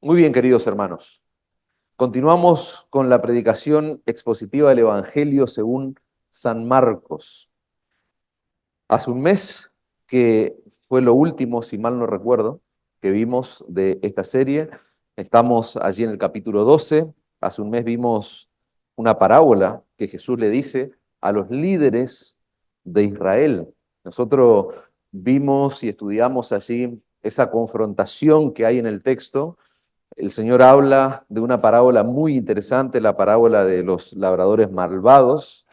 Muy bien, queridos hermanos. Continuamos con la predicación expositiva del Evangelio según San Marcos. Hace un mes, que fue lo último, si mal no recuerdo, que vimos de esta serie. Estamos allí en el capítulo 12. Hace un mes vimos una parábola que Jesús le dice a los líderes de Israel. Nosotros vimos y estudiamos allí esa confrontación que hay en el texto. El Señor habla de una parábola muy interesante, la parábola de los labradores malvados.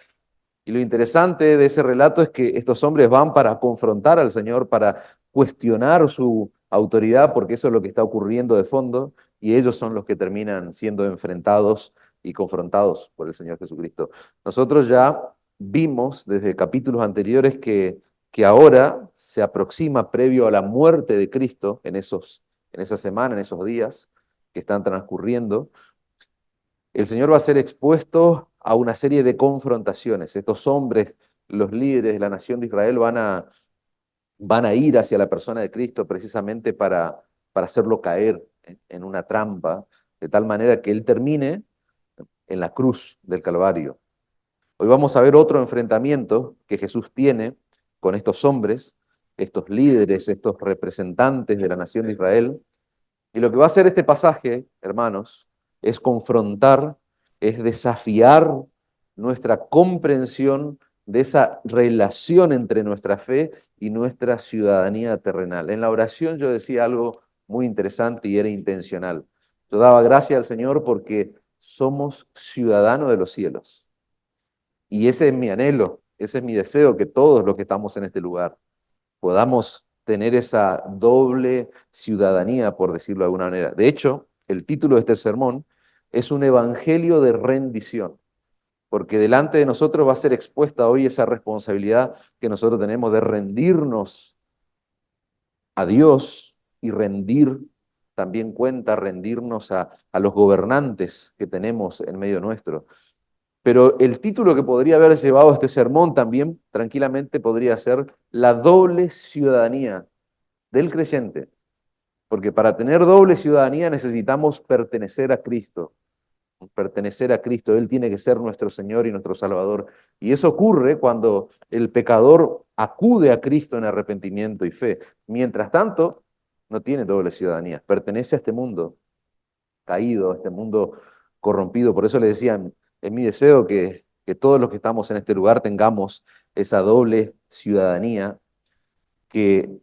Y lo interesante de ese relato es que estos hombres van para confrontar al Señor, para cuestionar su autoridad, porque eso es lo que está ocurriendo de fondo, y ellos son los que terminan siendo enfrentados y confrontados por el Señor Jesucristo. Nosotros ya vimos desde capítulos anteriores que ahora se aproxima previo a la muerte de Cristo en esa semana, en esos días que están transcurriendo. El Señor va a ser expuesto a una serie de confrontaciones. Estos hombres, los líderes de la nación de Israel, van a ir hacia la persona de Cristo precisamente para hacerlo caer en una trampa, de tal manera que Él termine en la cruz del Calvario. Hoy vamos a ver otro enfrentamiento que Jesús tiene con estos hombres, estos líderes, estos representantes de la nación de Israel. Y lo que va a hacer este pasaje, hermanos, es confrontar, es desafiar nuestra comprensión de esa relación entre nuestra fe y nuestra ciudadanía terrenal. En la oración yo decía algo muy interesante y era intencional. Yo daba gracias al Señor porque somos ciudadanos de los cielos. Y ese es mi anhelo, ese es mi deseo, que todos los que estamos en este lugar podamos tener esa doble ciudadanía, por decirlo de alguna manera. De hecho, el título de este sermón es un evangelio de rendición, porque delante de nosotros va a ser expuesta hoy esa responsabilidad que nosotros tenemos de rendirnos a Dios y rendir también cuenta, rendirnos a los gobernantes que tenemos en medio nuestro. Pero el título que podría haber llevado este sermón también tranquilamente podría ser la doble ciudadanía del creyente, porque para tener doble ciudadanía necesitamos pertenecer a Cristo, pertenecer a Cristo. Él tiene que ser nuestro Señor y nuestro Salvador. Y eso ocurre cuando el pecador acude a Cristo en arrepentimiento y fe. Mientras tanto, no tiene doble ciudadanía, pertenece a este mundo caído, a este mundo corrompido. Por eso le decían, es mi deseo que todos los que estamos en este lugar tengamos esa doble ciudadanía que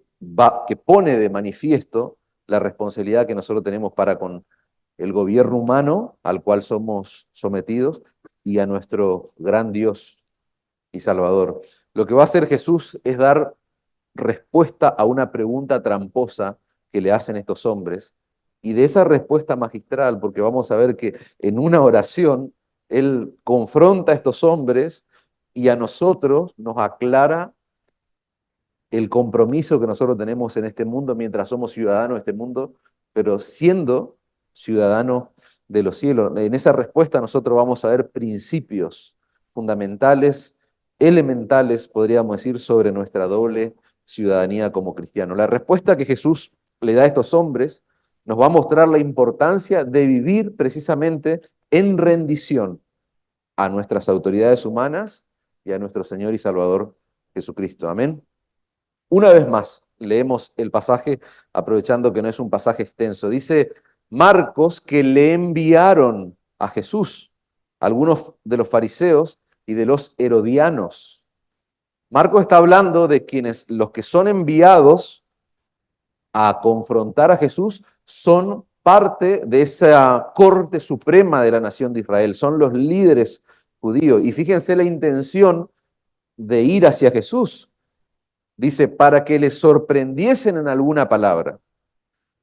pone de manifiesto la responsabilidad que nosotros tenemos para con el gobierno humano al cual somos sometidos y a nuestro gran Dios y Salvador. Lo que va a hacer Jesús es dar respuesta a una pregunta tramposa que le hacen estos hombres, y de esa respuesta magistral, porque vamos a ver que en una oración Él confronta a estos hombres y a nosotros nos aclara el compromiso que nosotros tenemos en este mundo mientras somos ciudadanos de este mundo, pero siendo ciudadanos de los cielos. En esa respuesta nosotros vamos a ver principios fundamentales, elementales, podríamos decir, sobre nuestra doble ciudadanía como cristianos. La respuesta que Jesús le da a estos hombres nos va a mostrar la importancia de vivir precisamente en rendición a nuestras autoridades humanas y a nuestro Señor y Salvador Jesucristo. Amén. Una vez más, leemos el pasaje, aprovechando que no es un pasaje extenso. Dice Marcos que le enviaron a Jesús algunos de los fariseos y de los herodianos. Marcos está hablando de quienes, los que son enviados a confrontar a Jesús, son parte de esa corte suprema de la nación de Israel, son los líderes judíos. Y fíjense la intención de ir hacia Jesús. Dice, para que les sorprendiesen en alguna palabra.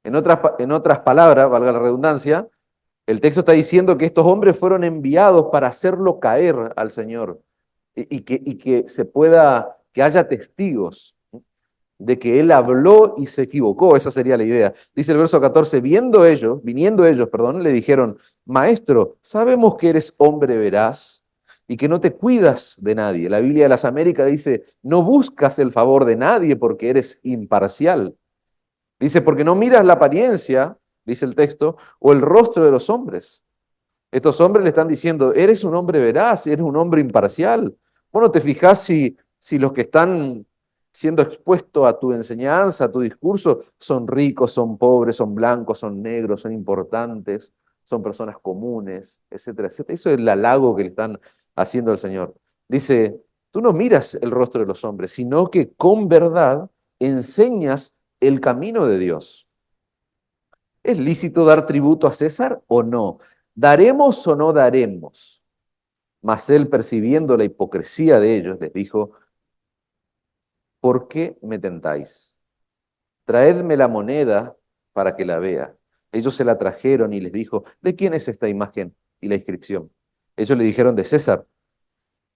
En otras palabras, valga la redundancia, el texto está diciendo que estos hombres fueron enviados para hacerlo caer al Señor y que que haya testigos de que Él habló y se equivocó. Esa sería la idea. Dice el verso 14, viniendo ellos, perdón, le dijeron, Maestro, sabemos que eres hombre veraz y que no te cuidas de nadie. La Biblia de las Américas dice, no buscas el favor de nadie porque eres imparcial. Dice, porque no miras la apariencia dice el texto, o el rostro de los hombres. Estos hombres le están diciendo, eres un hombre veraz, eres un hombre imparcial. Vos no te fijás si los que están siendo expuestos a tu enseñanza, a tu discurso, son ricos, son pobres, son blancos, son negros, son importantes, son personas comunes, etcétera, etcétera. Eso es el halago que le están haciendo al Señor. Dice, tú no miras el rostro de los hombres, sino que con verdad enseñas el camino de Dios. ¿Es lícito dar tributo a César o no? ¿Daremos o no daremos? Mas él, percibiendo la hipocresía de ellos, les dijo, ¿por qué me tentáis? Traedme la moneda para que la vea. Ellos se la trajeron y les dijo, ¿de quién es esta imagen y la inscripción? Ellos le dijeron, de César.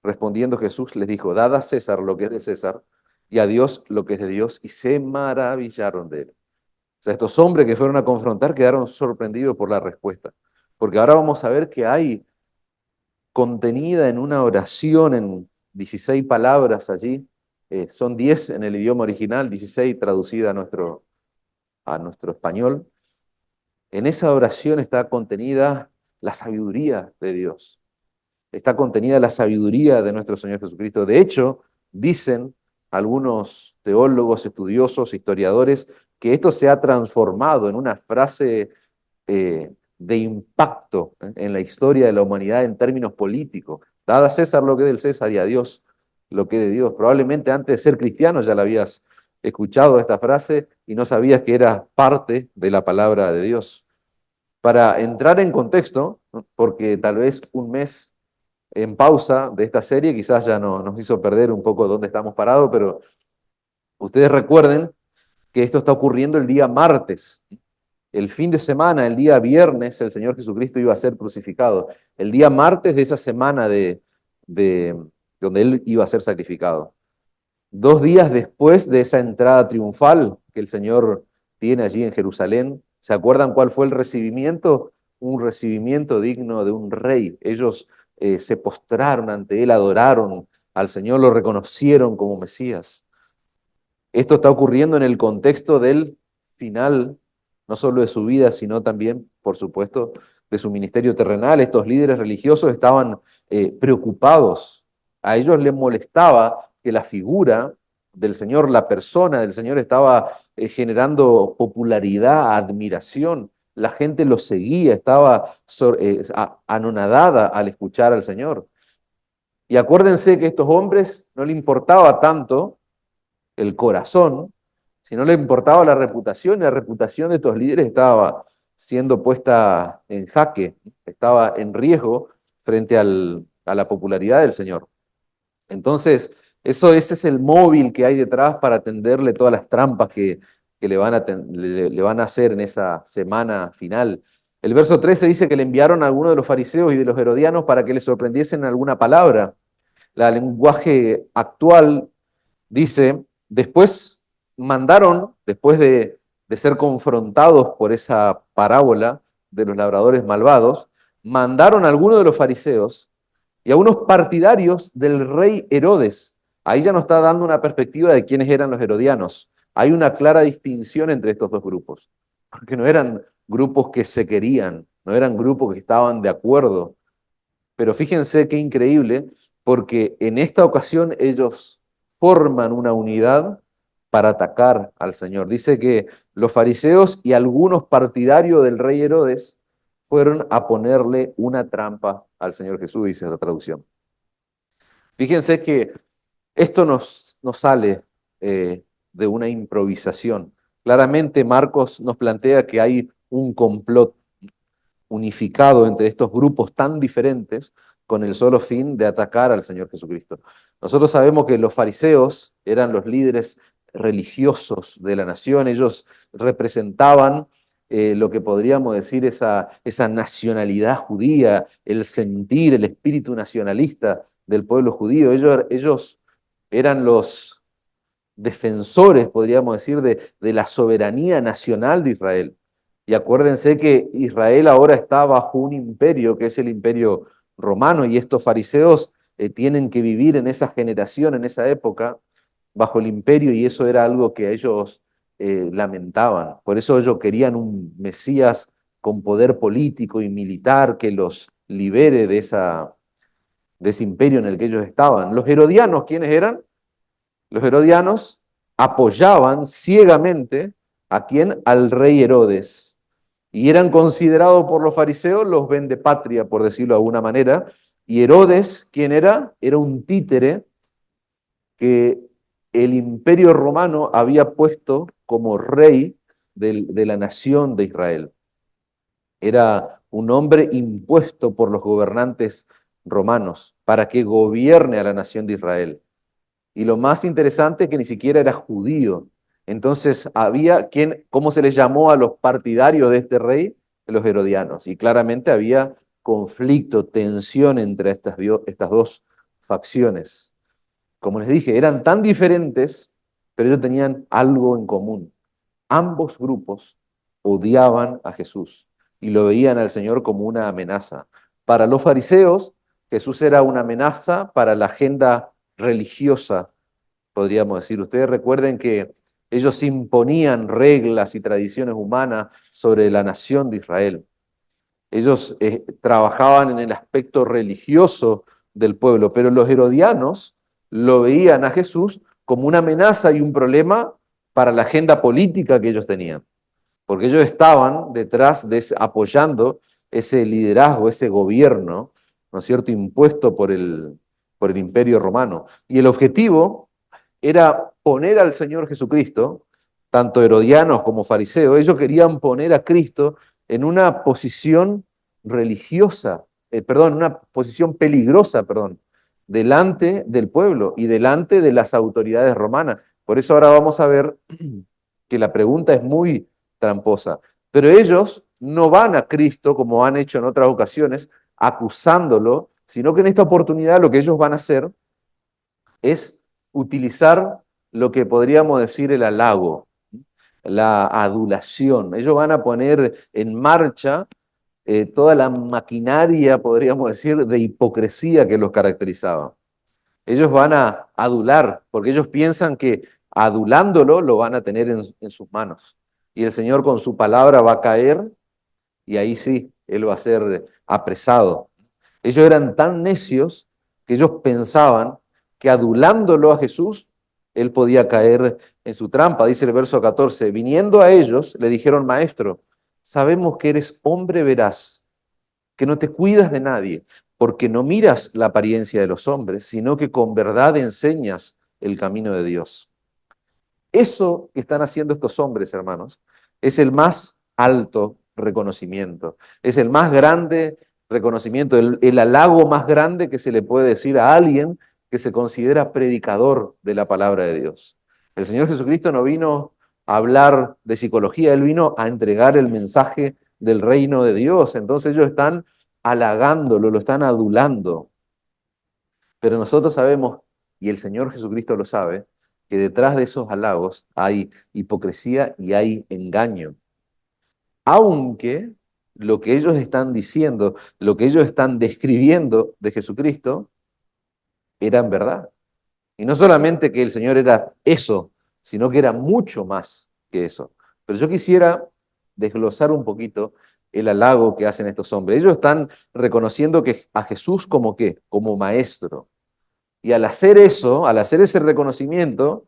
Respondiendo Jesús les dijo, dad a César lo que es de César y a Dios lo que es de Dios, y se maravillaron de él. O sea, estos hombres que fueron a confrontar quedaron sorprendidos por la respuesta. Porque ahora vamos a ver que hay contenida en una oración en 16 palabras allí, son 10 en el idioma original, 16 traducida a nuestro español. En esa oración está contenida la sabiduría de Dios, está contenida la sabiduría de nuestro Señor Jesucristo. De hecho, dicen algunos teólogos, estudiosos, historiadores, que esto se ha transformado en una frase de impacto en la historia de la humanidad en términos políticos. Dad a César lo que es del César y a Dios lo que es de Dios. Probablemente antes de ser cristiano ya la habías escuchado esta frase y no sabías que era parte de la palabra de Dios. Para entrar en contexto, ¿no? Porque tal vez un mes en pausa de esta serie quizás ya nos hizo perder un poco dónde estamos parados, pero ustedes recuerden que esto está ocurriendo el día martes. El fin de semana, el día viernes, el Señor Jesucristo iba a ser crucificado. El día martes de esa semana de donde Él iba a ser sacrificado. 2 días después de esa entrada triunfal que el Señor tiene allí en Jerusalén, ¿se acuerdan cuál fue el recibimiento? Un recibimiento digno de un rey. Ellos se postraron ante Él, adoraron al Señor, lo reconocieron como Mesías. Esto está ocurriendo en el contexto del final, no solo de su vida, sino también, por supuesto, de su ministerio terrenal. Estos líderes religiosos estaban preocupados. A ellos les molestaba que la figura del Señor, la persona del Señor estaba generando popularidad, admiración. La gente lo seguía, estaba anonadada al escuchar al Señor. Y acuérdense que a estos hombres no le importaba tanto el corazón, si no le importaba la reputación, y la reputación de estos líderes estaba siendo puesta en jaque, estaba en riesgo frente a la popularidad del Señor. Entonces, ese es el móvil que hay detrás para tenderle todas las trampas que le van a hacer en esa semana final. El verso 13 dice que le enviaron a algunos de los fariseos y de los herodianos para que les sorprendiesen alguna palabra. La lenguaje actual dice, después de ser confrontados por esa parábola de los labradores malvados, mandaron a algunos de los fariseos y a unos partidarios del rey Herodes. Ahí ya nos está dando una perspectiva de quiénes eran los herodianos. Hay una clara distinción entre estos dos grupos, porque no eran grupos que se querían, no eran grupos que estaban de acuerdo. Pero fíjense qué increíble, porque en esta ocasión ellos forman una unidad para atacar al Señor. Dice que los fariseos y algunos partidarios del rey Herodes fueron a ponerle una trampa al Señor Jesús, dice la traducción. Fíjense que esto nos sale de una improvisación. Claramente Marcos nos plantea que hay un complot unificado entre estos grupos tan diferentes con el solo fin de atacar al Señor Jesucristo. Nosotros sabemos que los fariseos eran los líderes religiosos de la nación, ellos representaban lo que podríamos decir esa nacionalidad judía, el sentir, el espíritu nacionalista del pueblo judío. Ellos eran los defensores, podríamos decir, de la soberanía nacional de Israel. Y acuérdense que Israel ahora está bajo un imperio, que es el imperio romano, y estos fariseos tienen que vivir en esa generación, en esa época, bajo el imperio, y eso era algo que a ellos lamentaban. Por eso ellos querían un Mesías con poder político y militar que los libere de ese imperio en el que ellos estaban. Los herodianos, ¿quiénes eran? Los herodianos apoyaban ciegamente ¿a quién? Al rey Herodes. Y eran considerados por los fariseos los vendepatria, por decirlo de alguna manera. Y Herodes, ¿quién era? Era un títere que el imperio romano había puesto como rey de la nación de Israel. Era un hombre impuesto por los gobernantes romanos para que gobierne a la nación de Israel. Y lo más interesante es que ni siquiera era judío. Entonces había quien, ¿cómo se les llamó a los partidarios de este rey? Los herodianos. Y claramente había conflicto, tensión entre estas dos facciones. Como les dije, eran tan diferentes, pero ellos tenían algo en común. Ambos grupos odiaban a Jesús y lo veían al Señor como una amenaza. Para los fariseos, Jesús era una amenaza para la agenda religiosa, podríamos decir. Ustedes recuerden que ellos imponían reglas y tradiciones humanas sobre la nación de Israel. Ellos trabajaban en el aspecto religioso del pueblo, pero los herodianos lo veían a Jesús como una amenaza y un problema para la agenda política que ellos tenían, porque ellos estaban detrás de apoyando ese liderazgo, ese gobierno, ¿no es cierto?, impuesto por el Imperio Romano. Y el objetivo era poner al Señor Jesucristo, tanto herodianos como fariseos, ellos querían poner a Cristo en una posición religiosa, perdón, una posición peligrosa, perdón, delante del pueblo y delante de las autoridades romanas. Por eso ahora vamos a ver que la pregunta es muy tramposa. Pero ellos no van a Cristo, como han hecho en otras ocasiones, acusándolo, sino que en esta oportunidad lo que ellos van a hacer es utilizar lo que podríamos decir el halago, la adulación. Ellos van a poner en marcha toda la maquinaria, podríamos decir, de hipocresía que los caracterizaba. Ellos van a adular, porque ellos piensan que adulándolo lo van a tener en sus manos. Y el Señor con su palabra va a caer y ahí sí, Él va a ser apresado. Ellos eran tan necios que ellos pensaban que adulándolo a Jesús, Él podía caer en su trampa. Dice el verso 14, viniendo a ellos, le dijeron, Maestro, sabemos que eres hombre veraz, que no te cuidas de nadie, porque no miras la apariencia de los hombres, sino que con verdad enseñas el camino de Dios. Eso que están haciendo estos hombres, hermanos, es el más alto reconocimiento, es el más grande reconocimiento, el halago más grande que se le puede decir a alguien que se considera predicador de la palabra de Dios. El Señor Jesucristo no vino a hablar de psicología, Él vino a entregar el mensaje del reino de Dios. Entonces ellos están halagándolo, lo están adulando. Pero nosotros sabemos, y el Señor Jesucristo lo sabe, que detrás de esos halagos hay hipocresía y hay engaño. Aunque lo que ellos están diciendo, lo que ellos están describiendo de Jesucristo, era en verdad. Y no solamente que el Señor era eso, sino que era mucho más que eso. Pero yo quisiera desglosar un poquito el halago que hacen estos hombres. Ellos están reconociendo que a Jesús como qué, como maestro. Y al hacer eso, al hacer ese reconocimiento,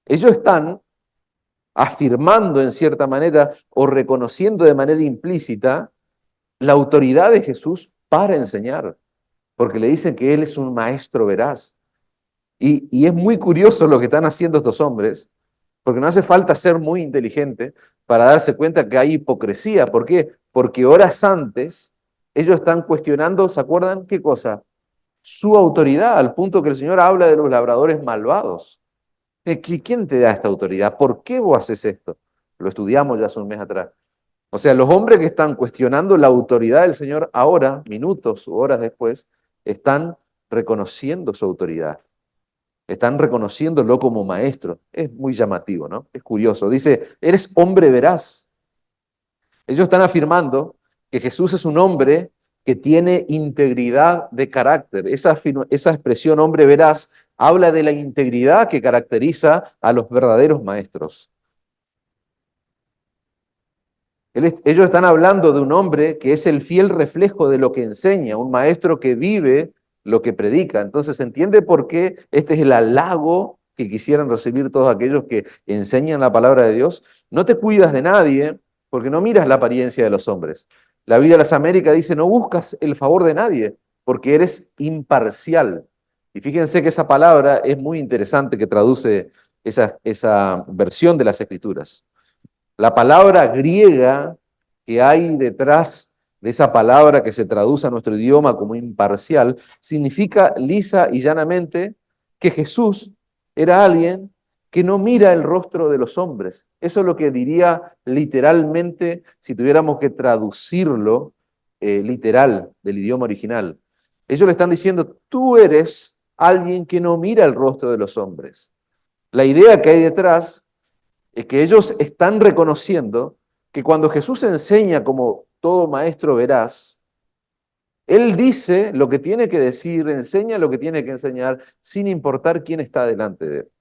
ellos están afirmando en cierta manera o reconociendo de manera implícita la autoridad de Jesús para enseñar, porque le dicen que Él es un maestro veraz. Y es muy curioso lo que están haciendo estos hombres, porque no hace falta ser muy inteligente para darse cuenta que hay hipocresía. ¿Por qué? Porque horas antes ellos están cuestionando, ¿se acuerdan qué cosa? Su autoridad, al punto que el Señor habla de los labradores malvados. ¿Quién te da esta autoridad? ¿Por qué vos haces esto? Lo estudiamos ya hace un mes atrás. O sea, los hombres que están cuestionando la autoridad del Señor ahora, minutos o horas después, están reconociendo su autoridad. Están reconociéndolo como maestro. Es muy llamativo, ¿no? Es curioso. Dice, eres hombre veraz. Ellos están afirmando que Jesús es un hombre que tiene integridad de carácter. Esa expresión hombre veraz habla de la integridad que caracteriza a los verdaderos maestros. Ellos están hablando de un hombre que es el fiel reflejo de lo que enseña, un maestro que vive lo que predica. Entonces se entiende por qué este es el halago que quisieran recibir todos aquellos que enseñan la palabra de Dios. No te cuidas de nadie porque no miras la apariencia de los hombres. La Biblia de las Américas dice, no buscas el favor de nadie porque eres imparcial. Y fíjense que esa palabra es muy interesante que traduce esa versión de las Escrituras. La palabra griega que hay detrás de esa palabra que se traduce a nuestro idioma como imparcial, significa lisa y llanamente que Jesús era alguien que no mira el rostro de los hombres. Eso es lo que diría literalmente, si tuviéramos que traducirlo literal del idioma original. Ellos le están diciendo, tú eres alguien que no mira el rostro de los hombres. La idea que hay detrás es que ellos están reconociendo que cuando Jesús enseña como todo maestro veraz, Él dice lo que tiene que decir, enseña lo que tiene que enseñar, sin importar quién está delante de él.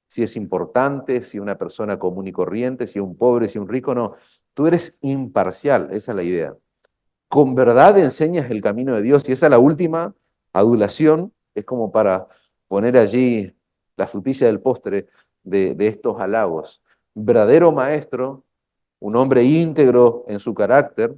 Si es importante, si una persona común y corriente, si un pobre, si un rico, no. Tú eres imparcial, esa es la idea. Con verdad enseñas el camino de Dios y esa es la última adulación, es como para poner allí la frutilla del postre de estos halagos. Verdadero maestro, un hombre íntegro en su carácter,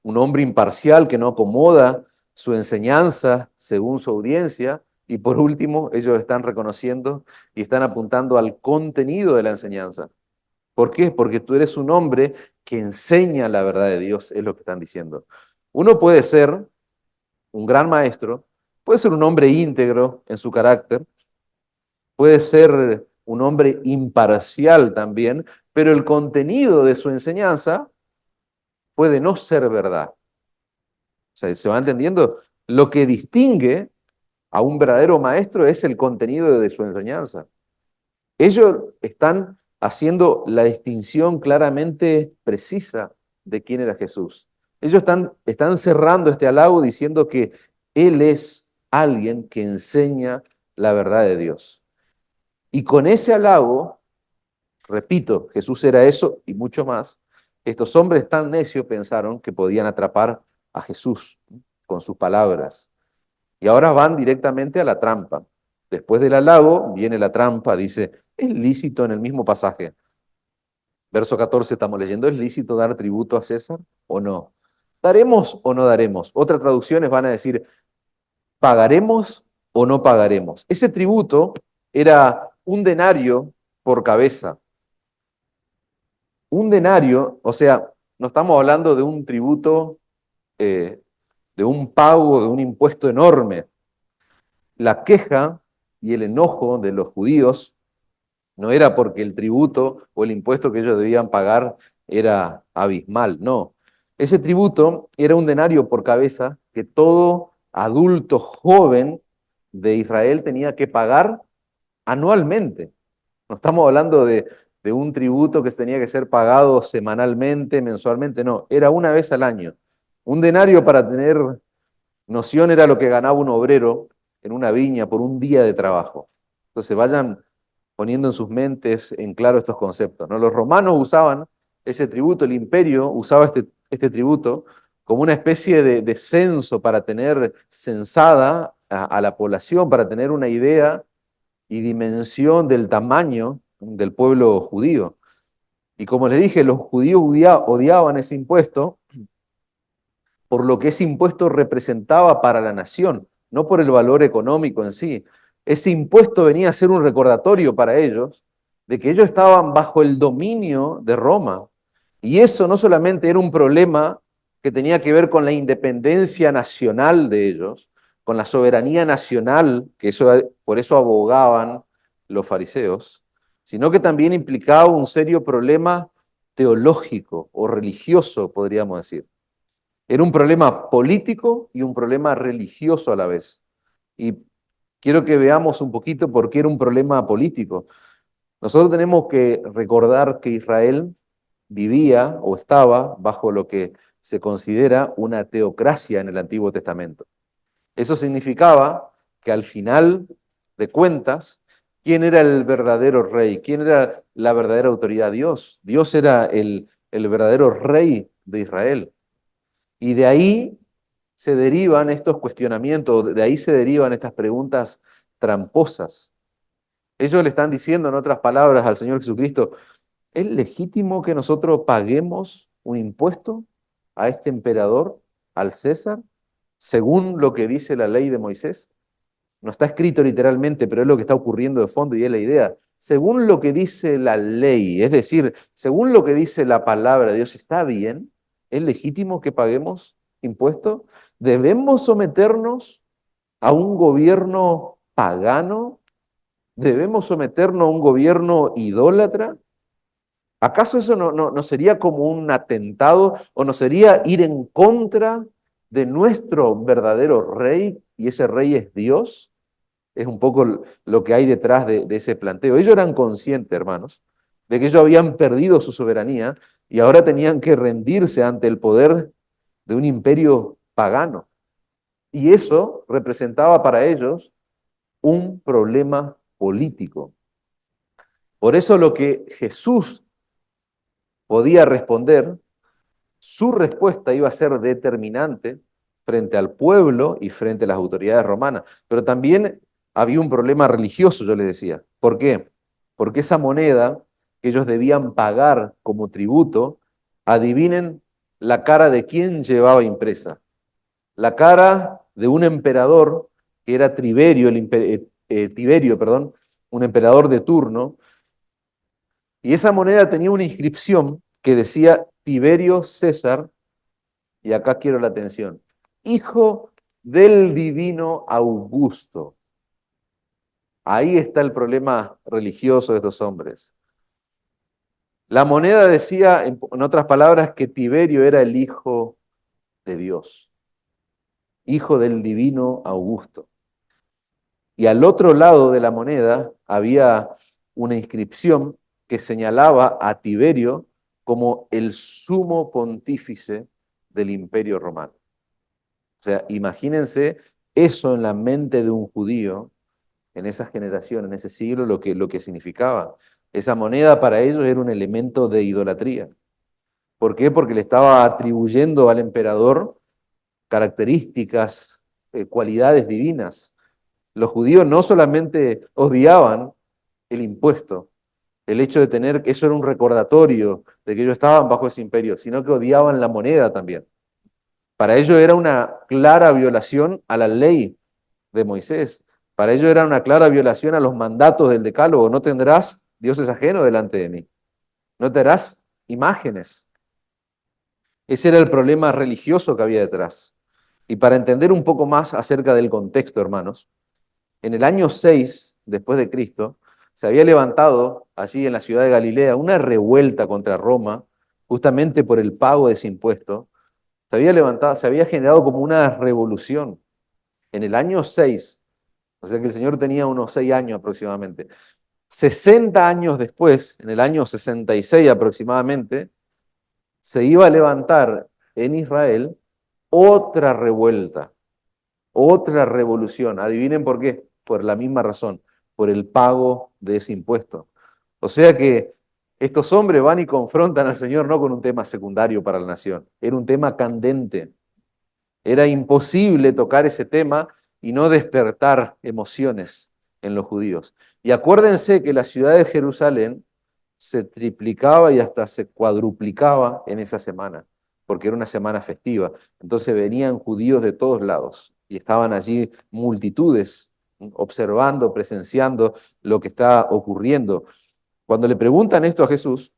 un hombre imparcial que no acomoda su enseñanza según su audiencia, y por último, ellos están reconociendo y están apuntando al contenido de la enseñanza. ¿Por qué? Porque tú eres un hombre que enseña la verdad de Dios, es lo que están diciendo. Uno puede ser un gran maestro, puede ser un hombre íntegro en su carácter, puede ser un hombre imparcial también, pero el contenido de su enseñanza puede no ser verdad. O sea, ¿se va entendiendo? Lo que distingue a un verdadero maestro es el contenido de su enseñanza. Ellos están haciendo la distinción claramente precisa de quién era Jesús. Ellos están cerrando este halago diciendo que Él es alguien que enseña la verdad de Dios. Y con ese halago, repito, Jesús era eso y mucho más, estos hombres tan necios pensaron que podían atrapar a Jesús con sus palabras. Y ahora van directamente a la trampa. Después del halago viene la trampa, dice, es lícito en el mismo pasaje. Verso 14 estamos leyendo, ¿es lícito dar tributo a César o no? ¿Daremos o no daremos? Otras traducciones van a decir, ¿pagaremos o no pagaremos? Ese tributo era un denario por cabeza. Un denario, o sea, no estamos hablando de un tributo, eh, de un pago, de un impuesto enorme. La queja y el enojo de los judíos no era porque el tributo o el impuesto que ellos debían pagar era abismal, no. Ese tributo era un denario por cabeza que todo adulto joven de Israel tenía que pagar anualmente. No estamos hablando de un tributo que tenía que ser pagado semanalmente, mensualmente, no, era una vez al año. Un denario, para tener noción, era lo que ganaba un obrero en una viña por un día de trabajo. Entonces vayan poniendo en sus mentes en claro estos conceptos, ¿no? Los romanos usaban ese tributo, el imperio usaba este tributo como una especie de censo para tener censada a la población, para tener una idea y dimensión del tamaño del pueblo judío. Y como les dije, los judíos odiaban ese impuesto por lo que ese impuesto representaba para la nación, no por el valor económico en sí. Ese impuesto venía a ser un recordatorio para ellos de que ellos estaban bajo el dominio de Roma. Y eso no solamente era un problema que tenía que ver con la independencia nacional de ellos, con la soberanía nacional, que por eso abogaban los fariseos, sino que también implicaba un serio problema teológico o religioso, podríamos decir. Era un problema político y un problema religioso a la vez. Y quiero que veamos un poquito por qué era un problema político. Nosotros tenemos que recordar que Israel vivía o estaba bajo lo que se considera una teocracia en el Antiguo Testamento. Eso significaba que al final de cuentas, ¿quién era el verdadero rey? ¿Quién era la verdadera autoridad? Dios. Dios era el verdadero rey de Israel. Y de ahí se derivan estos cuestionamientos, de ahí se derivan estas preguntas tramposas. Ellos le están diciendo, en otras palabras, al Señor Jesucristo: ¿es legítimo que nosotros paguemos un impuesto a este emperador, al César, según lo que dice la ley de Moisés? No está escrito literalmente, pero es lo que está ocurriendo de fondo y es la idea. Según lo que dice la ley, es decir, según lo que dice la palabra de Dios, ¿está bien? ¿Es legítimo que paguemos impuestos? ¿Debemos someternos a un gobierno pagano? ¿Debemos someternos a un gobierno idólatra? ¿Acaso eso no sería como un atentado o no sería ir en contra de nuestro verdadero rey, y ese rey es Dios? Es un poco lo que hay detrás de ese planteo. Ellos eran conscientes, hermanos, de que ellos habían perdido su soberanía y ahora tenían que rendirse ante el poder de un imperio pagano. Y eso representaba para ellos un problema político. Por eso lo que Jesús podía responder, su respuesta iba a ser determinante frente al pueblo y frente a las autoridades romanas. Pero también había un problema religioso, yo les decía. ¿Por qué? Porque esa moneda que ellos debían pagar como tributo, adivinen la cara de quién llevaba impresa. La cara de un emperador que era Tiberio, Tiberio, perdón, un emperador de turno, y esa moneda tenía una inscripción que decía Tiberio César, y acá quiero la atención, hijo del divino Augusto. Ahí está el problema religioso de estos hombres. La moneda decía, en otras palabras, que Tiberio era el hijo de Dios, hijo del divino Augusto. Y al otro lado de la moneda había una inscripción que señalaba a Tiberio como el sumo pontífice del Imperio Romano. O sea, imagínense eso en la mente de un judío en esa generación, en ese siglo, lo que significaba. Esa moneda para ellos era un elemento de idolatría. ¿Por qué? Porque le estaba atribuyendo al emperador características, cualidades divinas. Los judíos no solamente odiaban el impuesto, el hecho de tener, eso era un recordatorio de que ellos estaban bajo ese imperio, sino que odiaban la moneda también. Para ellos era una clara violación a la ley de Moisés. Para ellos era una clara violación a los mandatos del Decálogo. No tendrás dioses ajenos delante de mí. No te harás imágenes. Ese era el problema religioso que había detrás. Y para entender un poco más acerca del contexto, hermanos, en el año 6 después de Cristo, se había levantado allí en la ciudad de Galilea una revuelta contra Roma, justamente por el pago de ese impuesto. Se había levantado, se había generado como una revolución. En el año 6, o sea que el Señor tenía unos 6 años aproximadamente. 60 años después, en el año 66 aproximadamente, se iba a levantar en Israel otra revuelta, otra revolución. Adivinen por qué, por la misma razón, por el pago de ese impuesto. O sea que estos hombres van y confrontan al Señor no con un tema secundario para la nación, era un tema candente. Era imposible tocar ese tema y no despertar emociones en los judíos. Y acuérdense que la ciudad de Jerusalén se triplicaba y hasta se cuadruplicaba en esa semana, porque era una semana festiva. Entonces venían judíos de todos lados y estaban allí multitudes observando, presenciando lo que está ocurriendo. Cuando le preguntan esto a Jesús,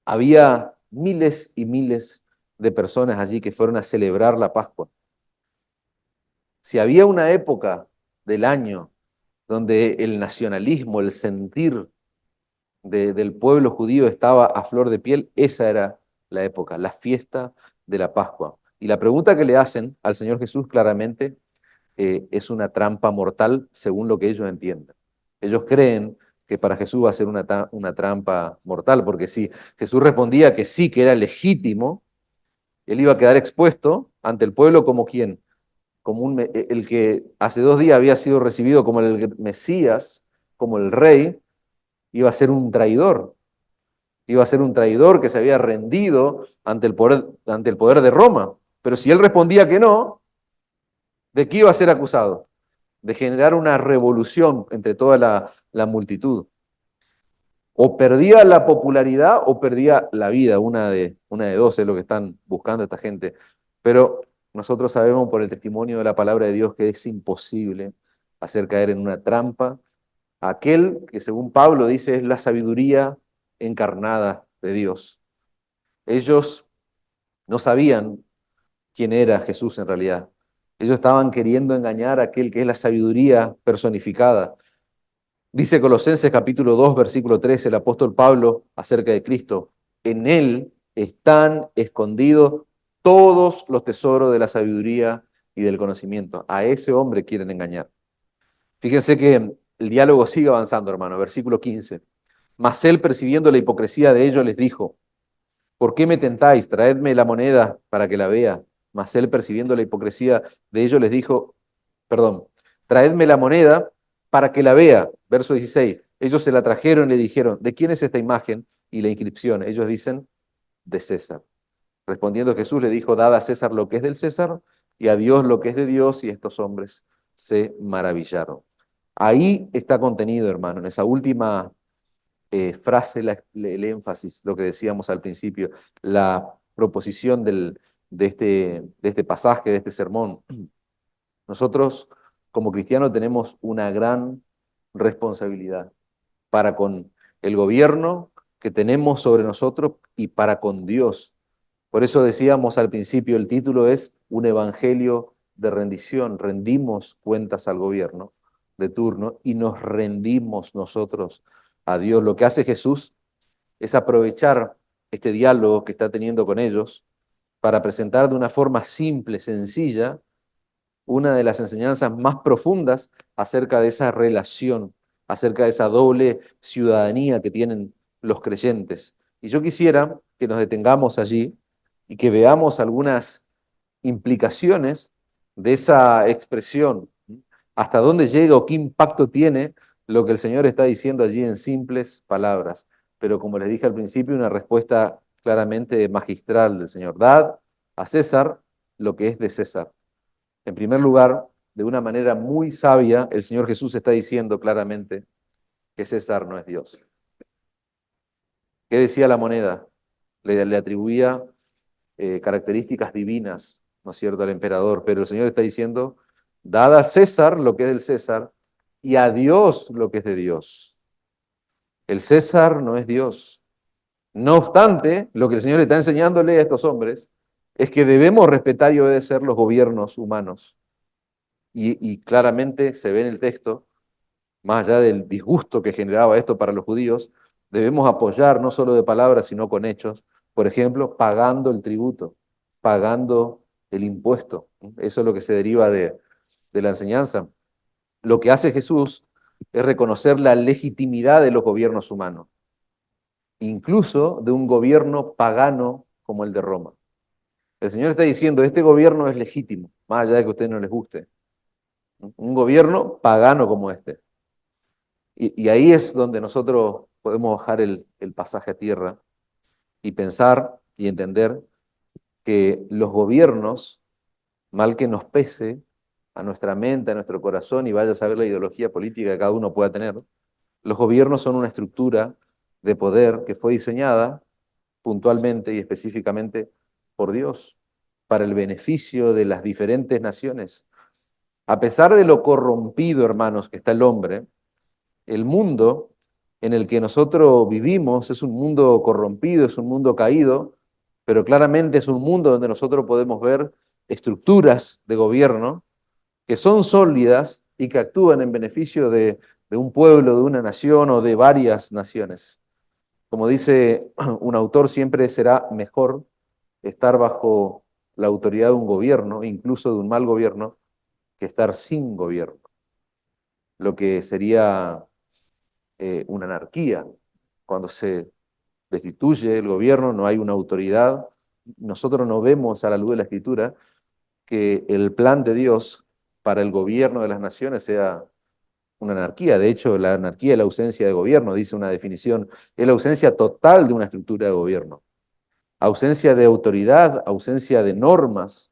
había miles y miles de personas allí que fueron a celebrar la Pascua. Si había una época del año donde el nacionalismo, el sentir del pueblo judío estaba a flor de piel, esa era la época, la fiesta de la Pascua. Y la pregunta que le hacen al Señor Jesús claramente es una trampa mortal según lo que ellos entiendan. Ellos creen que para Jesús va a ser una trampa mortal, porque si Jesús respondía que sí, que era legítimo, él iba a quedar expuesto ante el pueblo como quien, como el que hace 2 días había sido recibido como el Mesías, como el rey, iba a ser un traidor. Iba a ser un traidor que se había rendido ante el poder de Roma. Pero si él respondía que no, ¿de qué iba a ser acusado? De generar una revolución entre toda la multitud. O perdía la popularidad o perdía la vida, una de dos es lo que están buscando esta gente. Pero nosotros sabemos por el testimonio de la palabra de Dios que es imposible hacer caer en una trampa a aquel que según Pablo dice es la sabiduría encarnada de Dios. Ellos no sabían quién era Jesús en realidad. Ellos estaban queriendo engañar a aquel que es la sabiduría personificada. Dice Colosenses capítulo 2, versículo 13, el apóstol Pablo acerca de Cristo. En él están escondidos todos los tesoros de la sabiduría y del conocimiento. A ese hombre quieren engañar. Fíjense que el diálogo sigue avanzando, hermano. Versículo 15. Mas él, percibiendo la hipocresía de ellos, les dijo, ¿por qué me tentáis? Traedme la moneda para que la vea. Mas él, percibiendo la hipocresía de ellos, les dijo, perdón, traedme la moneda para que la vea. Verso 16. Ellos se la trajeron y le dijeron, ¿de quién es esta imagen y la inscripción? Ellos dicen, de César. Respondiendo Jesús le dijo, dad a César lo que es del César y a Dios lo que es de Dios, y estos hombres se maravillaron. Ahí está contenido, hermano, en esa última frase, el énfasis, lo que decíamos al principio, la proposición de este pasaje, de este sermón. Nosotros, como cristianos, tenemos una gran responsabilidad para con el gobierno que tenemos sobre nosotros y para con Dios. Por eso decíamos al principio, el título es un evangelio de rendición. Rendimos cuentas al gobierno de turno y nos rendimos nosotros a Dios. Lo que hace Jesús es aprovechar este diálogo que está teniendo con ellos para presentar de una forma simple, sencilla, una de las enseñanzas más profundas acerca de esa relación, acerca de esa doble ciudadanía que tienen los creyentes. Y yo quisiera que nos detengamos allí y que veamos algunas implicaciones de esa expresión, hasta dónde llega o qué impacto tiene lo que el Señor está diciendo allí en simples palabras. Pero como les dije al principio, una respuesta claramente magistral del Señor. Dad a César lo que es de César. En primer lugar, de una manera muy sabia, el Señor Jesús está diciendo claramente que César no es Dios. ¿Qué decía la moneda? Le atribuía características divinas, ¿no es cierto?, al emperador, pero el Señor está diciendo, dad a César lo que es del César y a Dios lo que es de Dios. El César no es Dios. No obstante, lo que el Señor está enseñándole a estos hombres es que debemos respetar y obedecer los gobiernos humanos. Y claramente se ve en el texto, más allá del disgusto que generaba esto para los judíos, debemos apoyar no solo de palabras, sino con hechos, por ejemplo, pagando el tributo, pagando el impuesto. Eso es lo que se deriva de la enseñanza. Lo que hace Jesús es reconocer la legitimidad de los gobiernos humanos, incluso de un gobierno pagano como el de Roma. El Señor está diciendo, este gobierno es legítimo, más allá de que a ustedes no les guste. Un gobierno pagano como este. Y ahí es donde nosotros podemos bajar el pasaje a tierra y pensar y entender que los gobiernos, mal que nos pese a nuestra mente, a nuestro corazón, y vaya a saber la ideología política que cada uno pueda tener, los gobiernos son una estructura de poder que fue diseñada puntualmente y específicamente por Dios para el beneficio de las diferentes naciones. A pesar de lo corrompido, hermanos, que está el mundo en el que nosotros vivimos es un mundo corrompido, es un mundo caído, pero claramente es un mundo donde nosotros podemos ver estructuras de gobierno que son sólidas y que actúan en beneficio de un pueblo, de una nación o de varias naciones. Como dice un autor, siempre será mejor estar bajo la autoridad de un gobierno, incluso de un mal gobierno, que estar sin gobierno, lo que sería una anarquía. Cuando se destituye el gobierno, no hay una autoridad. Nosotros no vemos a la luz de la Escritura que el plan de Dios para el gobierno de las naciones sea una anarquía. De hecho, la anarquía es la ausencia de gobierno, dice una definición, es la ausencia total de una estructura de gobierno. Ausencia de autoridad, ausencia de normas.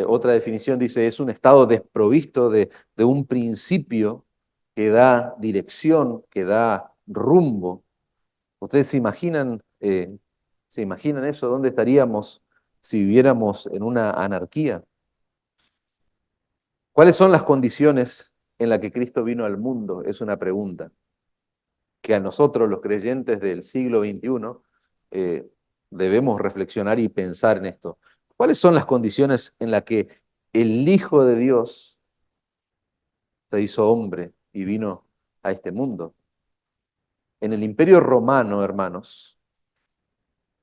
Otra definición dice, es un estado desprovisto de un principio que da dirección, que da rumbo. ¿Ustedes se imaginan eso? ¿Dónde estaríamos si viviéramos en una anarquía? ¿Cuáles son las condiciones en las que Cristo vino al mundo? Es una pregunta que a nosotros, los creyentes del siglo XXI, eh, debemos reflexionar y pensar en esto. ¿Cuáles son las condiciones en las que el Hijo de Dios se hizo hombre y vino a este mundo? En el Imperio Romano, hermanos,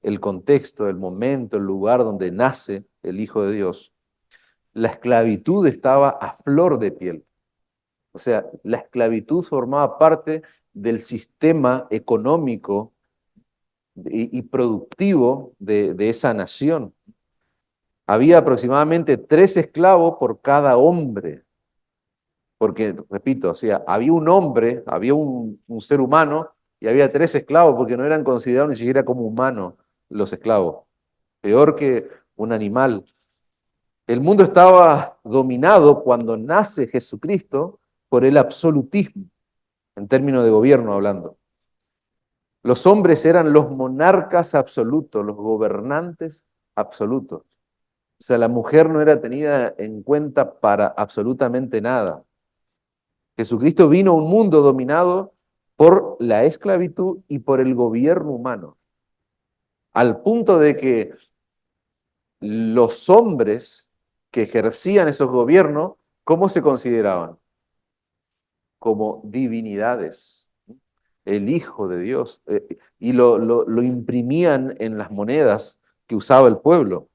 el contexto, el momento, el lugar donde nace el Hijo de Dios, la esclavitud estaba a flor de piel. O sea, la esclavitud formaba parte del sistema económico y productivo de esa nación. Había aproximadamente 3 esclavos por cada hombre, porque, repito, o sea, había un hombre, había un ser humano y había 3 esclavos porque no eran considerados ni siquiera como humanos los esclavos, peor que un animal. El mundo estaba dominado cuando nace Jesucristo por el absolutismo, en términos de gobierno hablando. Los hombres eran los monarcas absolutos, los gobernantes absolutos. O sea, la mujer no era tenida en cuenta para absolutamente nada. Jesucristo vino a un mundo dominado por la esclavitud y por el gobierno humano, al punto de que los hombres que ejercían esos gobiernos, ¿cómo se consideraban? Como divinidades, el Hijo de Dios, y lo imprimían en las monedas que usaba el pueblo.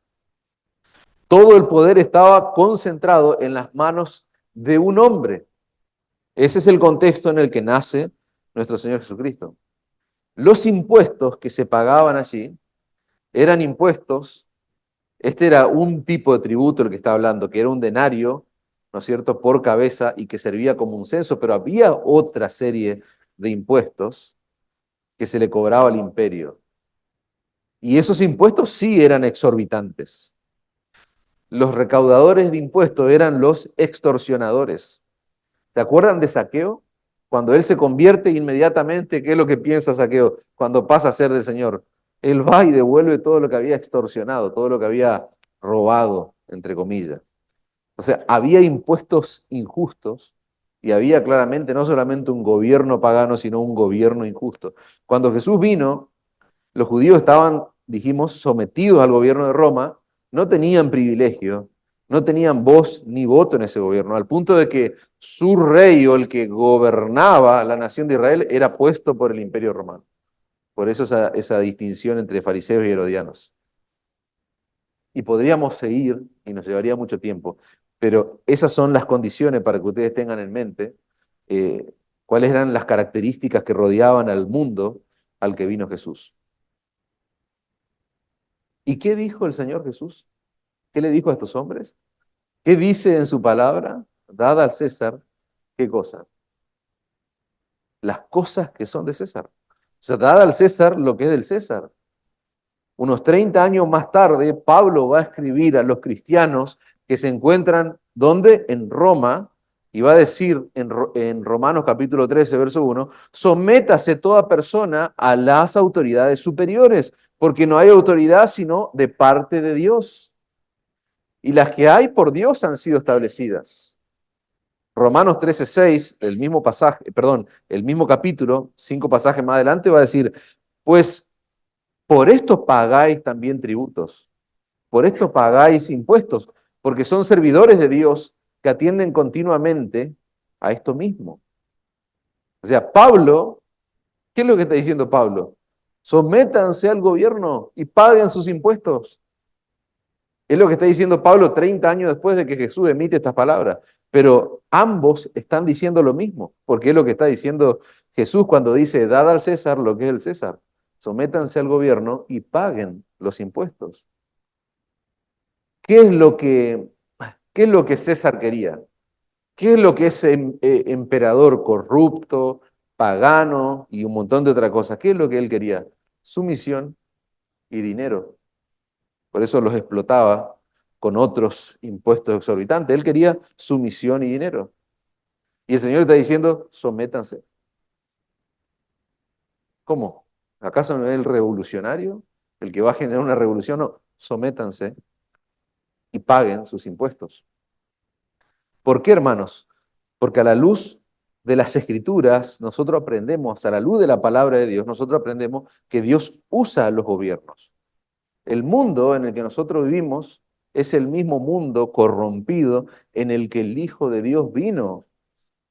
Todo el poder estaba concentrado en las manos de un hombre. Ese es el contexto en el que nace nuestro Señor Jesucristo. Los impuestos que se pagaban allí eran impuestos, este era un tipo de tributo el que está hablando, que era un denario, ¿no es cierto?, por cabeza y que servía como un censo, pero había otra serie de impuestos que se le cobraba al imperio. Y esos impuestos sí eran exorbitantes. Los recaudadores de impuestos eran los extorsionadores. ¿Se acuerdan de Zaqueo? Cuando él se convierte inmediatamente, ¿qué es lo que piensa Zaqueo cuando pasa a ser del Señor? Él va y devuelve todo lo que había extorsionado, todo lo que había robado, entre comillas. O sea, había impuestos injustos y había claramente no solamente un gobierno pagano, sino un gobierno injusto. Cuando Jesús vino, los judíos estaban, dijimos, sometidos al gobierno de Roma, no tenían privilegio, no tenían voz ni voto en ese gobierno, al punto de que su rey o el que gobernaba la nación de Israel era puesto por el imperio romano. Por eso esa distinción entre fariseos y herodianos. Y podríamos seguir, y nos llevaría mucho tiempo, pero esas son las condiciones para que ustedes tengan en mente cuáles eran las características que rodeaban al mundo al que vino Jesús. ¿Y qué dijo el Señor Jesús? ¿Qué le dijo a estos hombres? ¿Qué dice en su palabra? Dada al César, ¿qué cosa? Las cosas que son de César. O sea, dada al César lo que es del César. Unos 30 años más tarde, Pablo va a escribir a los cristianos que se encuentran, ¿dónde? En Roma, y va a decir en Romanos capítulo 13, verso 1, sométase toda persona a las autoridades superiores, porque no hay autoridad sino de parte de Dios. Y las que hay por Dios han sido establecidas. Romanos 13:6, el mismo pasaje, perdón, el mismo capítulo, 5 pasajes más adelante, va a decir, pues por esto pagáis también tributos, por esto pagáis impuestos, porque son servidores de Dios que atienden continuamente a esto mismo. O sea, Pablo, ¿qué es lo que está diciendo Pablo? Sométanse al gobierno y paguen sus impuestos. Es lo que está diciendo Pablo 30 años después de que Jesús emite estas palabras. Pero ambos están diciendo lo mismo, porque es lo que está diciendo Jesús cuando dice, dad al César lo que es el César. Sométanse al gobierno y paguen los impuestos. ¿Qué es lo que, qué es lo que César quería? ¿Qué es lo que ese emperador corrupto, pagano y un montón de otras cosas? ¿Qué es lo que él quería? Sumisión y dinero. Por eso los explotaba con otros impuestos exorbitantes. Él quería sumisión y dinero. Y el Señor está diciendo, sométanse. ¿Cómo? ¿Acaso no es el revolucionario el que va a generar una revolución? No, sométanse y paguen sus impuestos. ¿Por qué, hermanos? Porque a la luz de las Escrituras, nosotros aprendemos, a la luz de la palabra de Dios, nosotros aprendemos que Dios usa a los gobiernos. El mundo en el que nosotros vivimos es el mismo mundo corrompido en el que el Hijo de Dios vino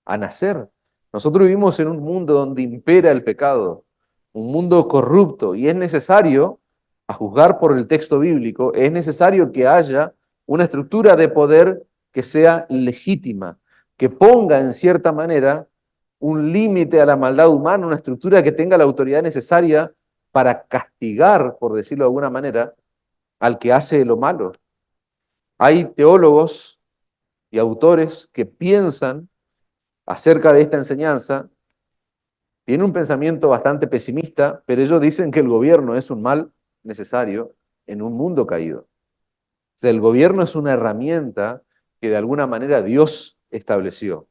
a nacer. Nosotros vivimos en un mundo donde impera el pecado, un mundo corrupto, y es necesario, a juzgar por el texto bíblico, es necesario que haya una estructura de poder que sea legítima, que ponga en cierta manera un límite a la maldad humana, una estructura que tenga la autoridad necesaria para castigar, por decirlo de alguna manera, al que hace lo malo. Hay teólogos y autores que piensan acerca de esta enseñanza, tienen un pensamiento bastante pesimista, pero ellos dicen que el gobierno es un mal necesario en un mundo caído. O sea, el gobierno es una herramienta que de alguna manera Dios estableció.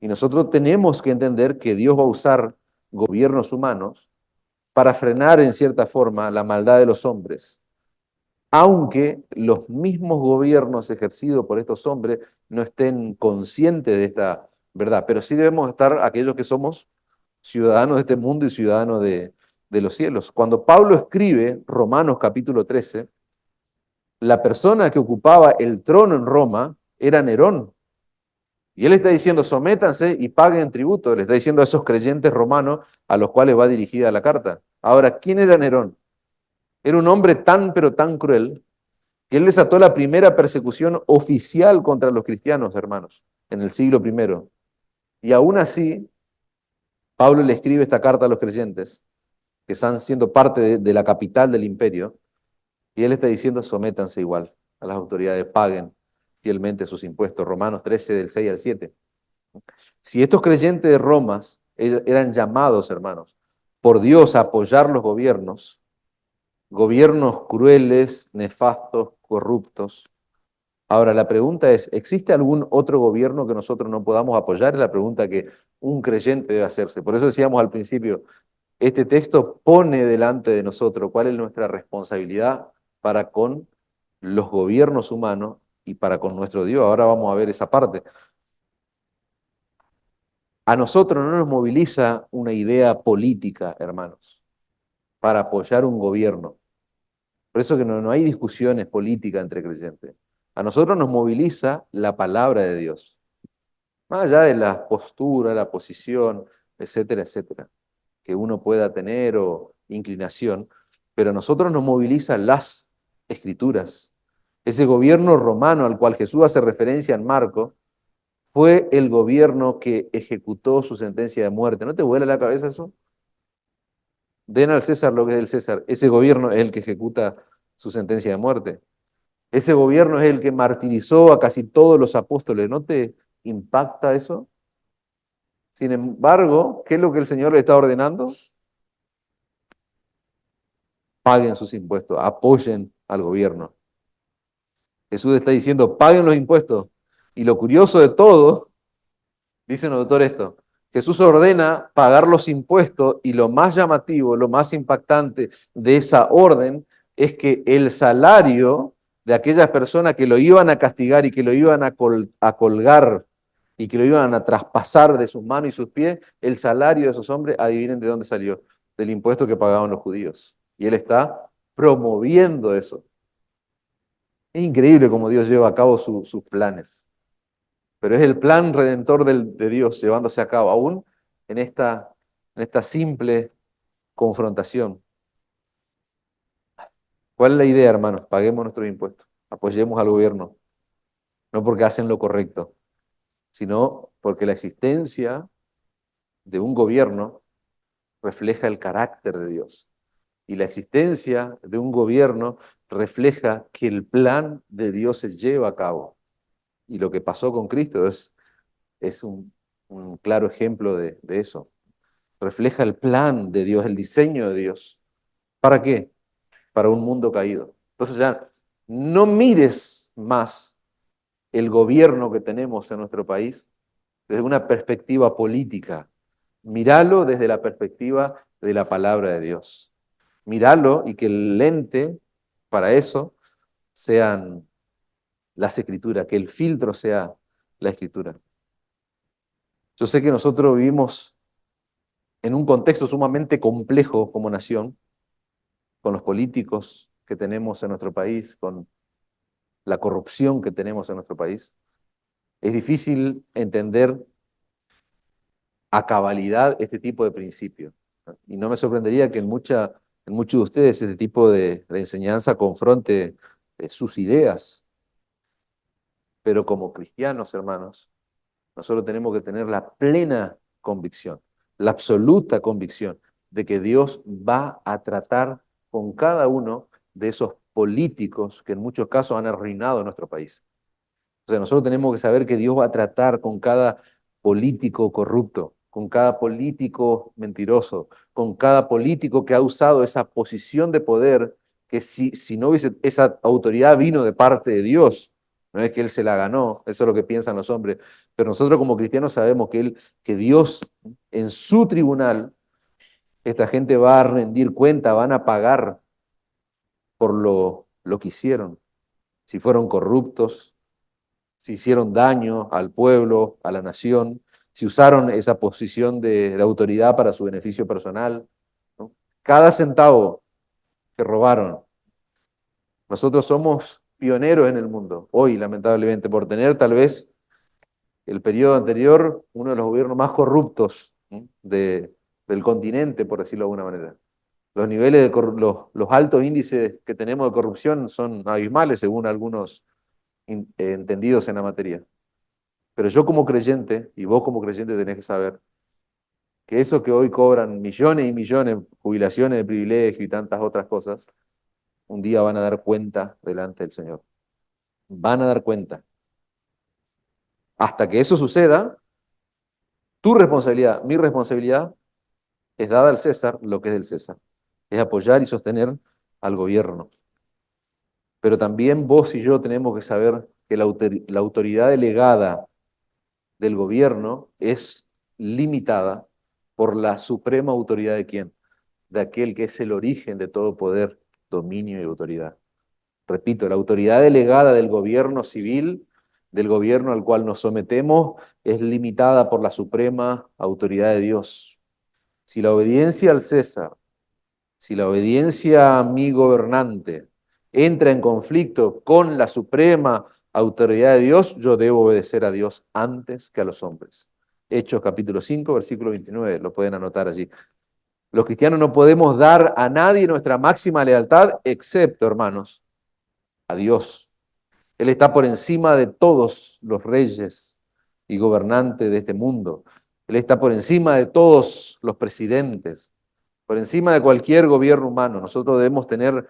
Y nosotros tenemos que entender que Dios va a usar gobiernos humanos para frenar en cierta forma la maldad de los hombres, aunque los mismos gobiernos ejercidos por estos hombres no estén conscientes de esta verdad, pero sí debemos estar aquellos que somos ciudadanos de este mundo y ciudadanos de los cielos. Cuando Pablo escribe Romanos capítulo 13, la persona que ocupaba el trono en Roma era Nerón. Y él está diciendo, sométanse y paguen tributo. Le está diciendo a esos creyentes romanos a los cuales va dirigida la carta. Ahora, ¿quién era Nerón? Era un hombre tan, pero tan cruel, que él desató la primera persecución oficial contra los cristianos, hermanos, en el siglo primero. Y aún así, Pablo le escribe esta carta a los creyentes, que están siendo parte de la capital del imperio, y él está diciendo, sométanse igual a las autoridades, paguen fielmente sus impuestos. Romanos 13, del 6 al 7. Si estos creyentes de Roma eran llamados, hermanos, por Dios a apoyar los gobiernos, gobiernos crueles, nefastos, corruptos. Ahora, la pregunta es, ¿existe algún otro gobierno que nosotros no podamos apoyar? Es la pregunta que un creyente debe hacerse. Por eso decíamos al principio, este texto pone delante de nosotros cuál es nuestra responsabilidad para con los gobiernos humanos y para con nuestro Dios. Ahora vamos a ver esa parte. A nosotros no nos moviliza una idea política, hermanos, para apoyar un gobierno. Por eso que no hay discusiones políticas entre creyentes. A nosotros nos moviliza la palabra de Dios, más allá de la postura, la posición, etcétera, etcétera, que uno pueda tener o inclinación, pero a nosotros nos moviliza las escrituras. Ese gobierno romano al cual Jesús hace referencia en Marco fue el gobierno que ejecutó su sentencia de muerte. ¿No te vuela la cabeza eso? Den al César lo que es del César. Ese gobierno es el que ejecuta su sentencia de muerte. Ese gobierno es el que martirizó a casi todos los apóstoles. ¿No te impacta eso? Sin embargo, ¿qué es lo que el Señor le está ordenando? Paguen sus impuestos, apoyen al gobierno. Jesús está diciendo, paguen los impuestos. Y lo curioso de todo, dice un autor esto, Jesús ordena pagar los impuestos y lo más llamativo, lo más impactante de esa orden es que el salario de aquellas personas que lo iban a castigar y que lo iban a colgar y que lo iban a traspasar de sus manos y sus pies, el salario de esos hombres, adivinen de dónde salió, del impuesto que pagaban los judíos. Y él está promoviendo eso. Es increíble cómo Dios lleva a cabo sus planes, pero es el plan redentor de Dios llevándose a cabo, aún en esta simple confrontación. ¿Cuál es la idea, hermanos? Paguemos nuestros impuestos, apoyemos al gobierno, no porque hacen lo correcto, sino porque la existencia de un gobierno refleja el carácter de Dios. Y la existencia de un gobierno refleja que el plan de Dios se lleva a cabo. Y lo que pasó con Cristo es es un claro ejemplo de eso. Refleja el plan de Dios, el diseño de Dios. ¿Para qué? Para un mundo caído. Entonces ya no mires más el gobierno que tenemos en nuestro país desde una perspectiva política. Míralo desde la perspectiva de la palabra de Dios. Míralo y que el lente para eso sean las escrituras, que el filtro sea la escritura. Yo sé que nosotros vivimos en un contexto sumamente complejo como nación, con los políticos que tenemos en nuestro país, con la corrupción que tenemos en nuestro país. Es difícil entender a cabalidad este tipo de principios. Y no me sorprendería que en muchos de ustedes este tipo de enseñanza confronte sus ideas, pero como cristianos, hermanos, nosotros tenemos que tener la plena convicción, la absoluta convicción de que Dios va a tratar con cada uno de esos políticos que en muchos casos han arruinado nuestro país. O sea, nosotros tenemos que saber que Dios va a tratar con cada político corrupto, con cada político mentiroso, con cada político que ha usado esa posición de poder, que si no hubiese, esa autoridad vino de parte de Dios, no es que Él se la ganó, eso es lo que piensan los hombres, pero nosotros como cristianos sabemos que Dios en su tribunal, esta gente va a rendir cuenta, van a pagar por lo que hicieron, si fueron corruptos, si hicieron daño al pueblo, a la nación, si usaron esa posición de autoridad para su beneficio personal, ¿no? Cada centavo que robaron. Nosotros somos pioneros en el mundo, hoy lamentablemente, por tener tal vez el periodo anterior uno de los gobiernos más corruptos, ¿no? Del continente, por decirlo de alguna manera. Los niveles los altos índices que tenemos de corrupción son abismales según algunos entendidos en la materia. Pero yo como creyente, y vos como creyente tenés que saber, que esos que hoy cobran millones y millones, jubilaciones de privilegio y tantas otras cosas, un día van a dar cuenta delante del Señor. Van a dar cuenta. Hasta que eso suceda, tu responsabilidad, mi responsabilidad, es dada al César lo que es del César. Es apoyar y sostener al gobierno. Pero también vos y yo tenemos que saber que la autoridad delegada del gobierno es limitada por la suprema autoridad de quién, de aquel que es el origen de todo poder, dominio y autoridad. Repito, la autoridad delegada del gobierno civil, del gobierno al cual nos sometemos, es limitada por la suprema autoridad de Dios. Si la obediencia al César, si la obediencia a mi gobernante entra en conflicto con la suprema autoridad de Dios, yo debo obedecer a Dios antes que a los hombres. Hechos capítulo 5, versículo 29, lo pueden anotar allí. Los cristianos no podemos dar a nadie nuestra máxima lealtad, excepto, hermanos, a Dios. Él está por encima de todos los reyes y gobernantes de este mundo. Él está por encima de todos los presidentes, por encima de cualquier gobierno humano. Nosotros debemos tener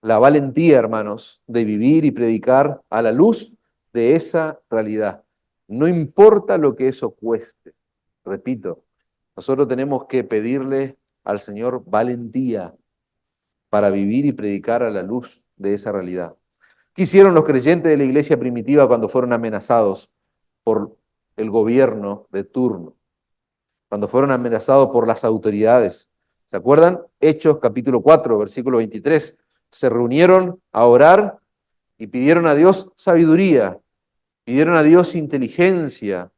la valentía, hermanos, de vivir y predicar a la luz de esa realidad. No importa lo que eso cueste. Repito, nosotros tenemos que pedirle al Señor valentía para vivir y predicar a la luz de esa realidad. ¿Qué hicieron los creyentes de la iglesia primitiva cuando fueron amenazados por el gobierno de turno? Cuando fueron amenazados por las autoridades. ¿Se acuerdan? Hechos capítulo 4, versículo 23. Se reunieron a orar y pidieron a Dios sabiduría, pidieron a Dios inteligencia,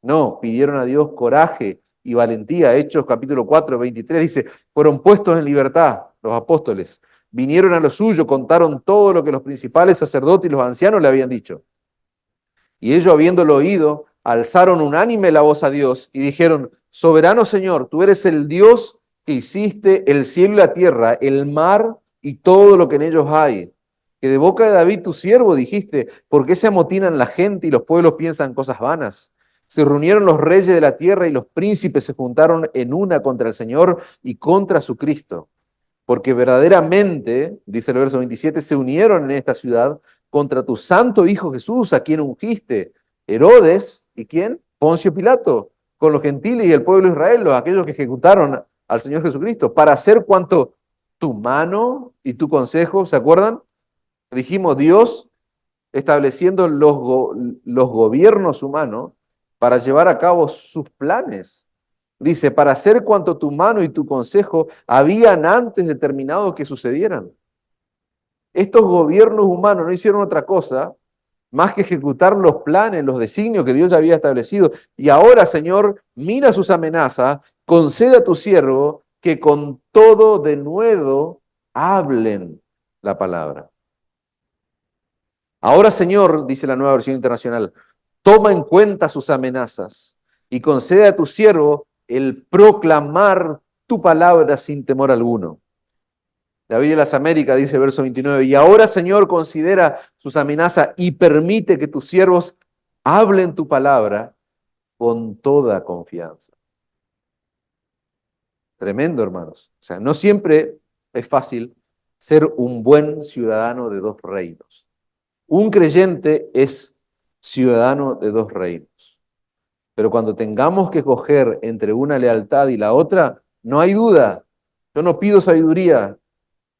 no, pidieron a Dios coraje y valentía. Hechos capítulo 4, 23 dice, fueron puestos en libertad los apóstoles, vinieron a lo suyo, contaron todo lo que los principales sacerdotes y los ancianos le habían dicho. Y ellos, habiéndolo oído, alzaron unánime la voz a Dios y dijeron, soberano Señor, tú eres el Dios que hiciste el cielo y la tierra, el mar y todo lo que en ellos hay. Que de boca de David tu siervo dijiste, ¿por qué se amotinan la gente y los pueblos piensan cosas vanas? Se reunieron los reyes de la tierra y los príncipes se juntaron en una contra el Señor y contra su Cristo. Porque verdaderamente, dice el verso 27, se unieron en esta ciudad contra tu santo Hijo Jesús, a quien ungiste, Herodes, ¿y quién? Poncio Pilato, con los gentiles y el pueblo de Israel, los aquellos que ejecutaron al Señor Jesucristo, para hacer cuanto tu mano y tu consejo, ¿se acuerdan? Dijimos, Dios estableciendo los gobiernos humanos para llevar a cabo sus planes. Dice, para hacer cuanto tu mano y tu consejo habían antes determinado que sucedieran. Estos gobiernos humanos no hicieron otra cosa más que ejecutar los planes, los designios que Dios ya había establecido. Y ahora, Señor, mira sus amenazas, concede a tu siervo que con todo de nuevo hablen la palabra. Ahora, Señor, dice la Nueva Versión Internacional, toma en cuenta sus amenazas y concede a tu siervo el proclamar tu palabra sin temor alguno. La Biblia de las Américas dice, verso 29, y ahora, Señor, considera sus amenazas y permite que tus siervos hablen tu palabra con toda confianza. Tremendo, hermanos. O sea, no siempre es fácil ser un buen ciudadano de dos reinos. Un creyente es ciudadano de dos reinos. Pero cuando tengamos que escoger entre una lealtad y la otra, no hay duda. Yo no pido sabiduría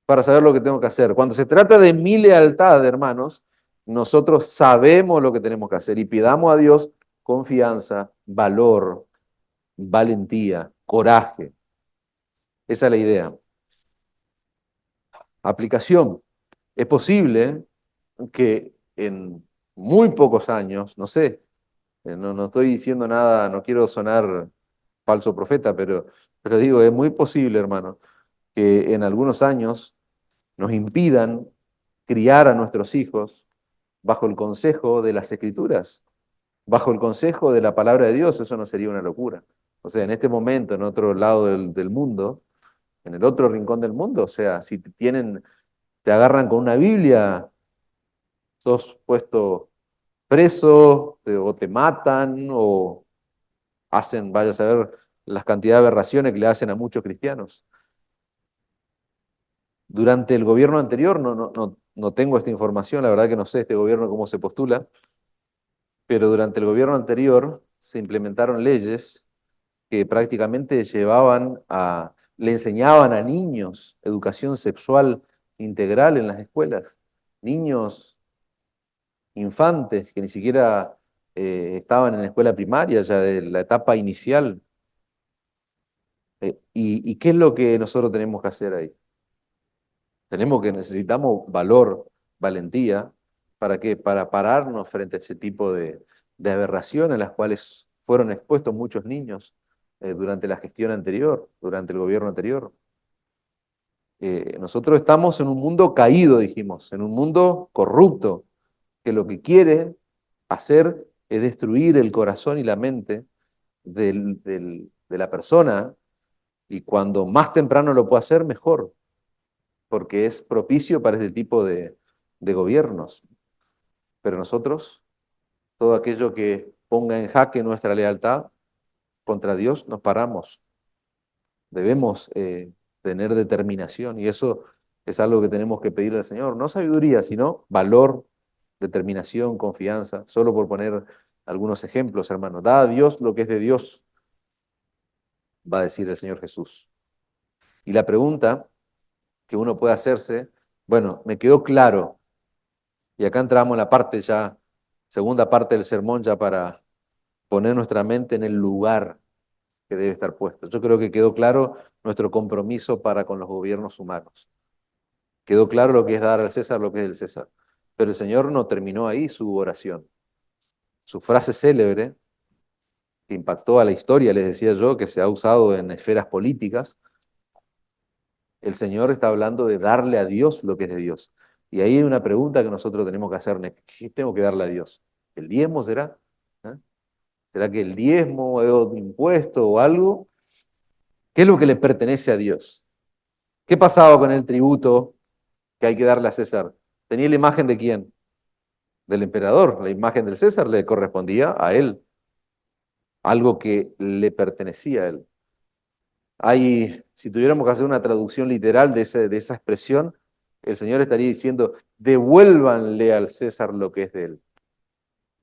para saber lo que tengo que hacer. Cuando se trata de mi lealtad, hermanos, nosotros sabemos lo que tenemos que hacer y pidamos a Dios confianza, valor, valentía, coraje. Esa es la idea. Aplicación. Es posible que en muy pocos años, no sé, no estoy diciendo nada, no quiero sonar falso profeta, pero digo, es muy posible, hermano, que en algunos años nos impidan criar a nuestros hijos bajo el consejo de las Escrituras, bajo el consejo de la palabra de Dios. Eso no sería una locura. O sea, en este momento, en otro lado del mundo, en el otro rincón del mundo, o sea, si te agarran con una Biblia, sos puesto preso, o te matan, o hacen, vaya a saber, las cantidades de aberraciones que le hacen a muchos cristianos. Durante el gobierno anterior, no tengo esta información, la verdad que no sé este gobierno cómo se postula, pero durante el gobierno anterior se implementaron leyes que prácticamente le enseñaban a niños educación sexual integral en las escuelas. Niños infantes que ni siquiera estaban en la escuela primaria, ya de la etapa inicial. ¿Y qué es lo que nosotros tenemos que hacer ahí? Necesitamos valor, valentía, ¿para qué? Para pararnos frente a ese tipo de aberraciones a las cuales fueron expuestos muchos niños durante la gestión anterior, durante el gobierno anterior. Nosotros estamos en un mundo caído, dijimos, en un mundo corrupto, que lo que quiere hacer es destruir el corazón y la mente de la persona, y cuando más temprano lo pueda hacer, mejor, porque es propicio para este tipo de gobiernos. Pero nosotros, todo aquello que ponga en jaque nuestra lealtad contra Dios, nos paramos. Debemos tener determinación, y eso es algo que tenemos que pedirle al Señor. No sabiduría, sino valor, determinación, confianza. Solo por poner algunos ejemplos, hermanos. Da a Dios lo que es de Dios, va a decir el Señor Jesús. Y la pregunta que uno puede hacerse, bueno, me quedó claro, y acá entramos en la parte ya, segunda parte del sermón, ya para poner nuestra mente en el lugar que debe estar puesto. Yo creo que quedó claro nuestro compromiso para con los gobiernos humanos. Quedó claro lo que es dar al César lo que es del César. Pero el Señor no terminó ahí su oración. Su frase célebre, que impactó a la historia, les decía yo, que se ha usado en esferas políticas, el Señor está hablando de darle a Dios lo que es de Dios. Y ahí hay una pregunta que nosotros tenemos que hacernos. ¿Qué tengo que darle a Dios? ¿El diezmo será? ¿Eh? ¿Será que el diezmo es un impuesto o algo? ¿Qué es lo que le pertenece a Dios? ¿Qué pasaba con el tributo que hay que darle a César? ¿Tenía la imagen de quién? Del emperador. La imagen del César le correspondía a él, algo que le pertenecía a él. Si tuviéramos que hacer una traducción literal de esa expresión, el Señor estaría diciendo, devuélvanle al César lo que es de él.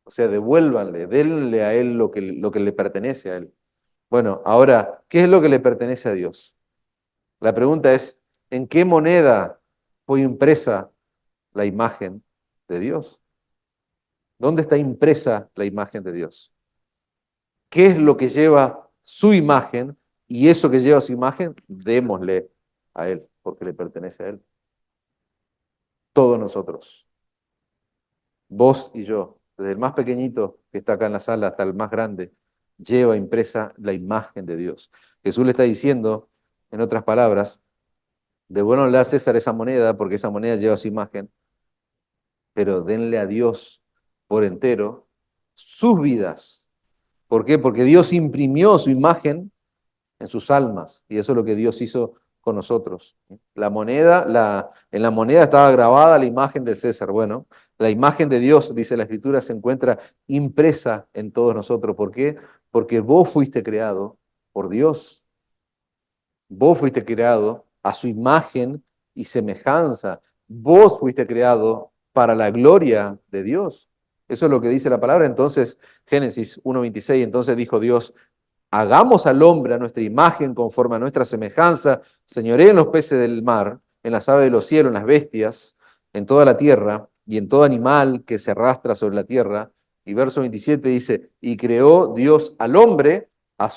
O sea, devuélvanle, denle a Él lo que le pertenece a Él. Bueno, ahora, ¿qué es lo que le pertenece a Dios? La pregunta es, ¿en qué moneda fue impresa la imagen de Dios? ¿Dónde está impresa la imagen de Dios? ¿Qué es lo que lleva su imagen? Y eso que lleva su imagen, démosle a Él, porque le pertenece a Él. Todos nosotros, vos y yo, desde el más pequeñito que está acá en la sala hasta el más grande, lleva impresa la imagen de Dios. Jesús le está diciendo, en otras palabras, devuélvanle a César esa moneda, porque esa moneda lleva su imagen, pero denle a Dios por entero sus vidas. ¿Por qué? Porque Dios imprimió su imagen en sus almas, y eso es lo que Dios hizo con nosotros. La moneda, en la moneda estaba grabada la imagen del César. Bueno, la imagen de Dios, dice la Escritura, se encuentra impresa en todos nosotros. ¿Por qué? Porque vos fuiste creado por Dios. Vos fuiste creado a su imagen y semejanza. Vos fuiste creado para la gloria de Dios. Eso es lo que dice la palabra. Entonces, Génesis 1:26, entonces dijo Dios, hagamos al hombre a nuestra imagen, conforme a nuestra semejanza, señoree en los peces del mar, en las aves de los cielos, en las bestias, en toda la tierra y en todo animal que se arrastra sobre la tierra. Y verso 27 dice, y creó Dios al hombre a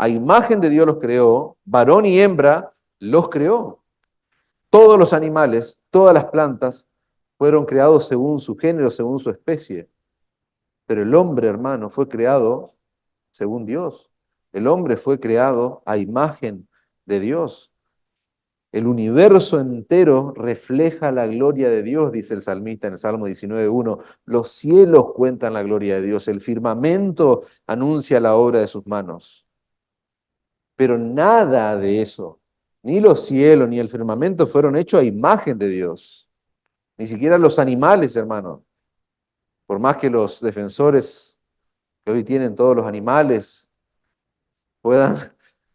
imagen de Dios los creó, varón y hembra los creó. Todos los animales, todas las plantas fueron creados según su género, según su especie. Pero el hombre, hermano, fue creado según Dios. El hombre fue creado a imagen de Dios. El universo entero refleja la gloria de Dios, dice el salmista en el Salmo 19:1. Los cielos cuentan la gloria de Dios, el firmamento anuncia la obra de sus manos. Pero nada de eso, ni los cielos ni el firmamento fueron hechos a imagen de Dios. Ni siquiera los animales, hermano. Por más que los defensores que hoy tienen todos los animales puedan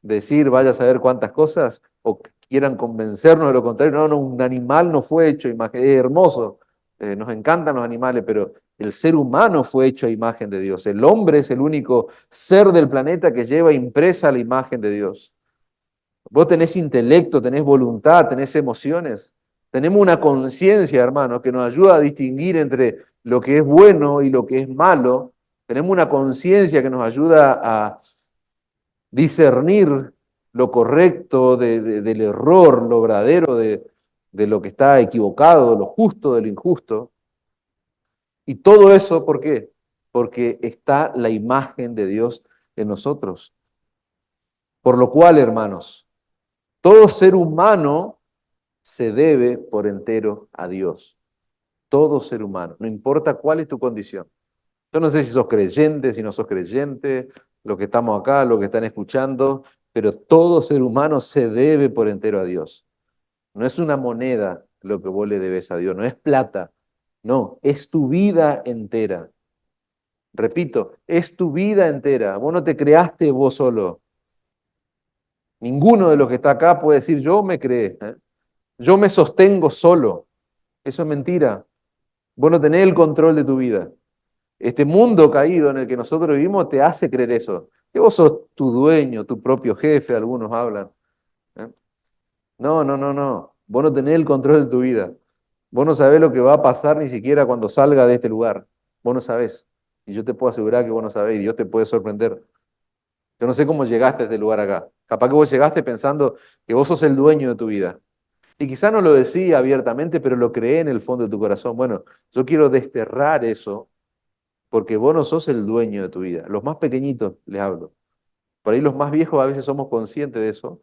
decir, vaya a saber cuántas cosas, o quieran convencernos de lo contrario. No, no, un animal no fue hecho a imagen, es hermoso, nos encantan los animales, pero el ser humano fue hecho a imagen de Dios. El hombre es el único ser del planeta que lleva impresa la imagen de Dios. Vos tenés intelecto, tenés voluntad, tenés emociones. Tenemos una conciencia, hermano, que nos ayuda a distinguir entre lo que es bueno y lo que es malo. Tenemos una conciencia que nos ayuda a discernir lo correcto del error, lo verdadero de lo que está equivocado, lo justo de lo injusto. Y todo eso, ¿por qué? Porque está la imagen de Dios en nosotros. Por lo cual, hermanos, todo ser humano se debe por entero a Dios. Todo ser humano, no importa cuál es tu condición. Yo no sé si sos creyente, si no sos creyente, los que estamos acá, los que están escuchando, pero todo ser humano se debe por entero a Dios. No es una moneda lo que vos le debes a Dios, no es plata, no, es tu vida entera. Repito, es tu vida entera. Vos no te creaste vos solo. Ninguno de los que está acá puede decir, yo me creé, yo me sostengo solo. Eso es mentira. Vos no tenés el control de tu vida. Este mundo caído en el que nosotros vivimos te hace creer eso. Que vos sos tu dueño, tu propio jefe, algunos hablan. ¿eh? No, no, no, no. Vos no tenés el control de tu vida. Vos no sabés lo que va a pasar ni siquiera cuando salga de este lugar. Vos no sabés. Y yo te puedo asegurar que vos no sabés y Dios te puede sorprender. Yo no sé cómo llegaste a este lugar acá. Capaz que vos llegaste pensando que vos sos el dueño de tu vida. Y quizá no lo decía abiertamente, pero lo creé en el fondo de tu corazón. Bueno, yo quiero desterrar eso porque vos no sos el dueño de tu vida. Los más pequeñitos les hablo. Por ahí los más viejos a veces somos conscientes de eso,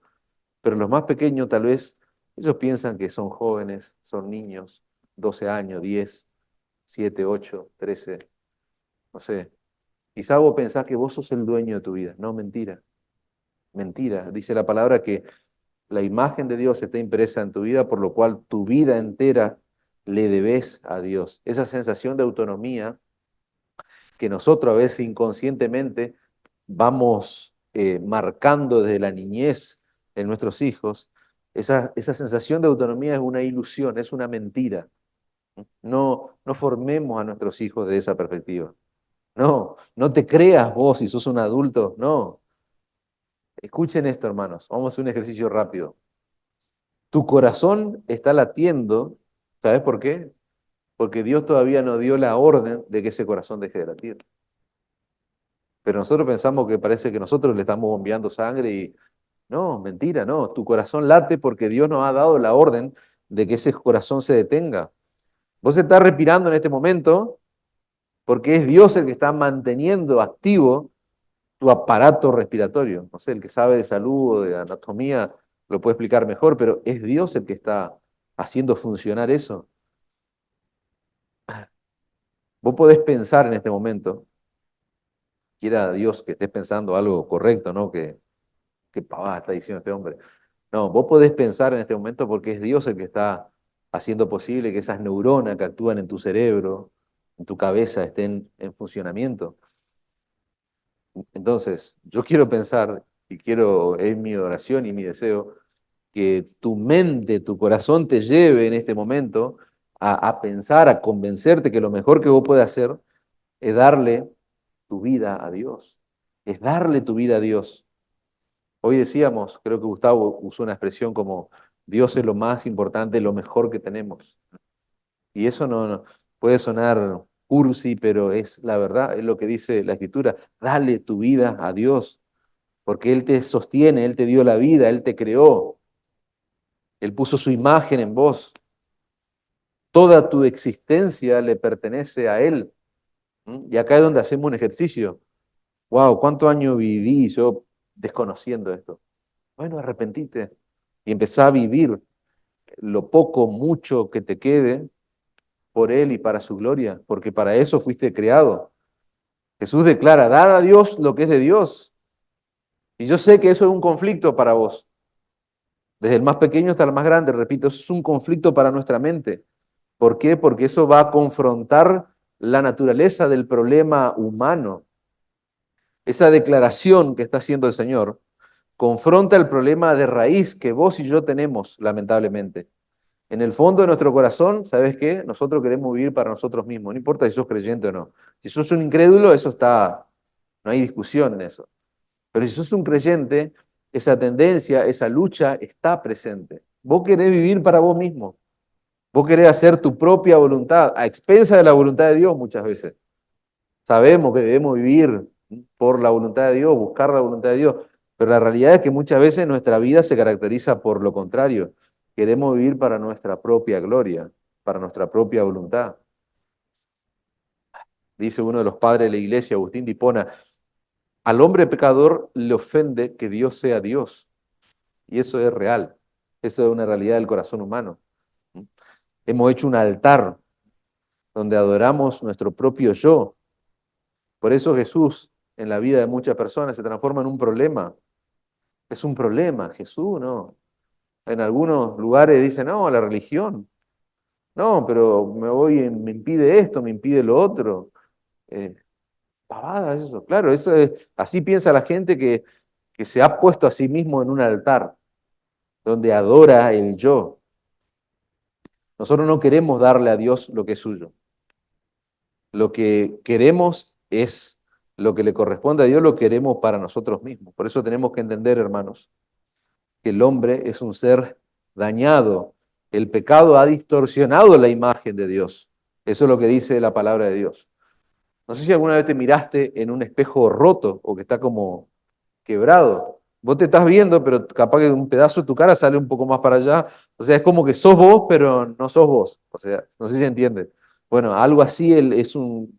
pero los más pequeños tal vez, ellos piensan que son jóvenes, son niños, 12 años, 10, 7, 8, 13, no sé. Quizá vos pensás que vos sos el dueño de tu vida. No, mentira. Mentira. Dice la palabra que la imagen de Dios está impresa en tu vida, por lo cual tu vida entera le debes a Dios. Esa sensación de autonomía que nosotros a veces inconscientemente vamos marcando desde la niñez en nuestros hijos, esa sensación de autonomía es una ilusión, es una mentira. No formemos a nuestros hijos de esa perspectiva. No, no te creas vos si sos un adulto, no. Escuchen esto, hermanos. Vamos a hacer un ejercicio rápido. Tu corazón está latiendo, ¿sabes por qué? Porque Dios todavía no dio la orden de que ese corazón deje de latir. Pero nosotros pensamos que parece que nosotros le estamos bombeando sangre y no, mentira, no. Tu corazón late porque Dios nos ha dado la orden de que ese corazón se detenga. Vos estás respirando en este momento porque es Dios el que está manteniendo activo tu aparato respiratorio. No sé, el que sabe de salud o de anatomía lo puede explicar mejor, pero es Dios el que está haciendo funcionar eso. Vos podés pensar en este momento, quiera Dios que estés pensando algo correcto, ¿no? Que pavada está diciendo este hombre. No, vos podés pensar en este momento porque es Dios el que está haciendo posible que esas neuronas que actúan en tu cerebro, en tu cabeza, estén en funcionamiento. Entonces, yo quiero pensar, y quiero, es mi oración y mi deseo, que tu mente, tu corazón te lleve en este momento a pensar, a convencerte que lo mejor que vos puedes hacer es darle tu vida a Dios. Es darle tu vida a Dios. Hoy decíamos, creo que Gustavo usó una expresión como Dios es lo más importante, lo mejor que tenemos. Y eso no puede sonar cursi, pero es la verdad, es lo que dice la Escritura. Dale tu vida a Dios, porque Él te sostiene, Él te dio la vida, Él te creó, Él puso su imagen en vos. Toda tu existencia le pertenece a Él. ¿Mm? Y acá es donde hacemos un ejercicio. Wow, ¿cuántos años viví yo desconociendo esto? Bueno, arrepentite y empezá a vivir lo poco, mucho que te quede por Él y para su gloria, porque para eso fuiste creado. Jesús declara, dad a Dios lo que es de Dios. Y yo sé que eso es un conflicto para vos, desde el más pequeño hasta el más grande, repito, eso es un conflicto para nuestra mente. ¿Por qué? Porque eso va a confrontar la naturaleza del problema humano. Esa declaración que está haciendo el Señor confronta el problema de raíz que vos y yo tenemos, lamentablemente. En el fondo de nuestro corazón, ¿sabes qué? Nosotros queremos vivir para nosotros mismos, no importa si sos creyente o no. Si sos un incrédulo, eso está, no hay discusión en eso. Pero si sos un creyente, esa tendencia, esa lucha está presente. Vos querés vivir para vos mismo. Vos querés hacer tu propia voluntad, a expensa de la voluntad de Dios muchas veces. Sabemos que debemos vivir por la voluntad de Dios, buscar la voluntad de Dios, pero la realidad es que muchas veces nuestra vida se caracteriza por lo contrario. Queremos vivir para nuestra propia gloria, para nuestra propia voluntad. Dice uno de los padres de la iglesia, Agustín de Hipona, al hombre pecador le ofende que Dios sea Dios. Y eso es real. Eso es una realidad del corazón humano. Hemos hecho un altar donde adoramos nuestro propio yo. Por eso Jesús en la vida de muchas personas se transforma en un problema. Es un problema, Jesús, ¿no? En algunos lugares dicen, no, la religión. No, pero me voy, me impide esto, me impide lo otro. Eh, Pavadas eso. Claro, así piensa la gente que se ha puesto a sí mismo en un altar, donde adora el yo. Nosotros no queremos darle a Dios lo que es suyo. Lo que queremos es lo que le corresponde a Dios, lo queremos para nosotros mismos. Por eso tenemos que entender, hermanos, que el hombre es un ser dañado. El pecado ha distorsionado la imagen de Dios. Eso es lo que dice la palabra de Dios. No sé si alguna vez te miraste en un espejo roto o que está como quebrado. Vos te estás viendo, pero capaz que un pedazo de tu cara sale un poco más para allá. O sea, es como que sos vos, pero no sos vos. O sea, no sé si se entiende. Bueno, algo así es un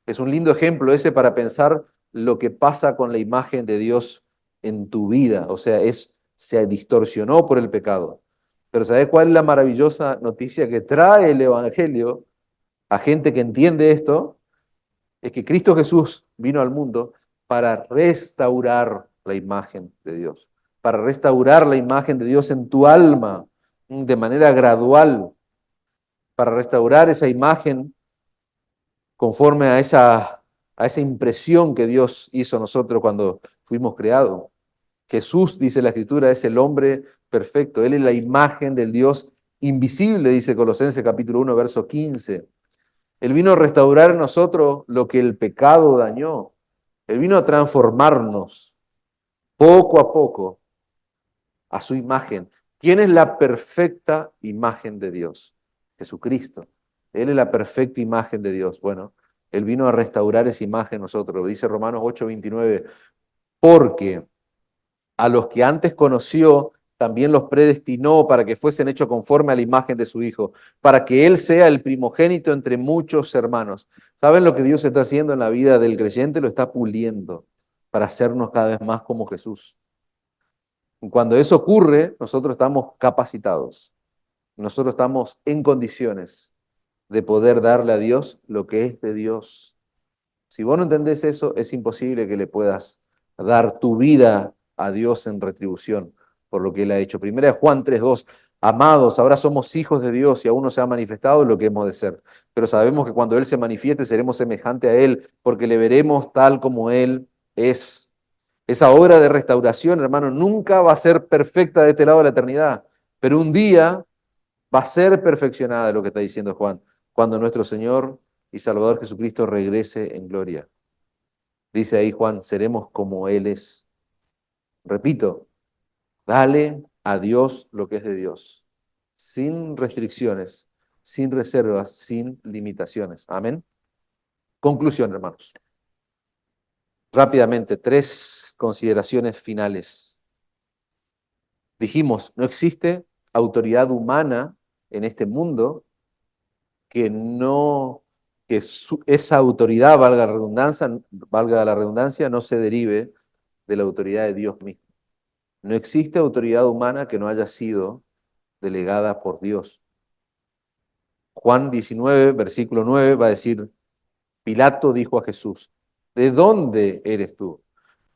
lindo ejemplo ese para pensar lo que pasa con la imagen de Dios en tu vida. O sea, se distorsionó por el pecado. Pero ¿sabes cuál es la maravillosa noticia que trae el Evangelio a gente que entiende esto? Es que Cristo Jesús vino al mundo para restaurar la imagen de Dios, para restaurar la imagen de Dios en tu alma de manera gradual, para restaurar esa imagen conforme a esa impresión que Dios hizo a nosotros cuando fuimos creados. Jesús, dice la Escritura, es el hombre perfecto. Él es la imagen del Dios invisible, dice Colosenses capítulo 1, verso 15. Él vino a restaurar en nosotros lo que el pecado dañó. Él vino a transformarnos poco a poco a su imagen. ¿Quién es la perfecta imagen de Dios? Jesucristo. Él es la perfecta imagen de Dios. Bueno, Él vino a restaurar esa imagen en nosotros. Dice Romanos 8:29, porque a los que antes conoció, también los predestinó para que fuesen hechos conforme a la imagen de su Hijo, para que Él sea el primogénito entre muchos hermanos. ¿Saben lo que Dios está haciendo en la vida del creyente? Lo está puliendo para hacernos cada vez más como Jesús. Y cuando eso ocurre, nosotros estamos capacitados, nosotros estamos en condiciones de poder darle a Dios lo que es de Dios. Si vos no entendés eso, es imposible que le puedas dar tu vida a Dios en retribución por lo que Él ha hecho. Primera de Juan 3:2, amados, ahora somos hijos de Dios y aún no se ha manifestado lo que hemos de ser. Pero sabemos que cuando Él se manifieste seremos semejantes a Él, porque le veremos tal como Él es. Esa obra de restauración, hermano, nunca va a ser perfecta de este lado de la eternidad, pero un día va a ser perfeccionada, lo que está diciendo Juan, cuando nuestro Señor y Salvador Jesucristo regrese en gloria. Dice ahí Juan, seremos como Él es. Repito, dale a Dios lo que es de Dios, sin restricciones, sin reservas, sin limitaciones. Amén. Conclusión, hermanos. Rápidamente, 3 consideraciones finales. Dijimos, no existe autoridad humana en este mundo que no, esa autoridad, valga la redundancia, no se derive de la autoridad de Dios mismo. No existe autoridad humana que no haya sido delegada por Dios. Juan 19, versículo 9, va a decir, Pilato dijo a Jesús, ¿de dónde eres tú?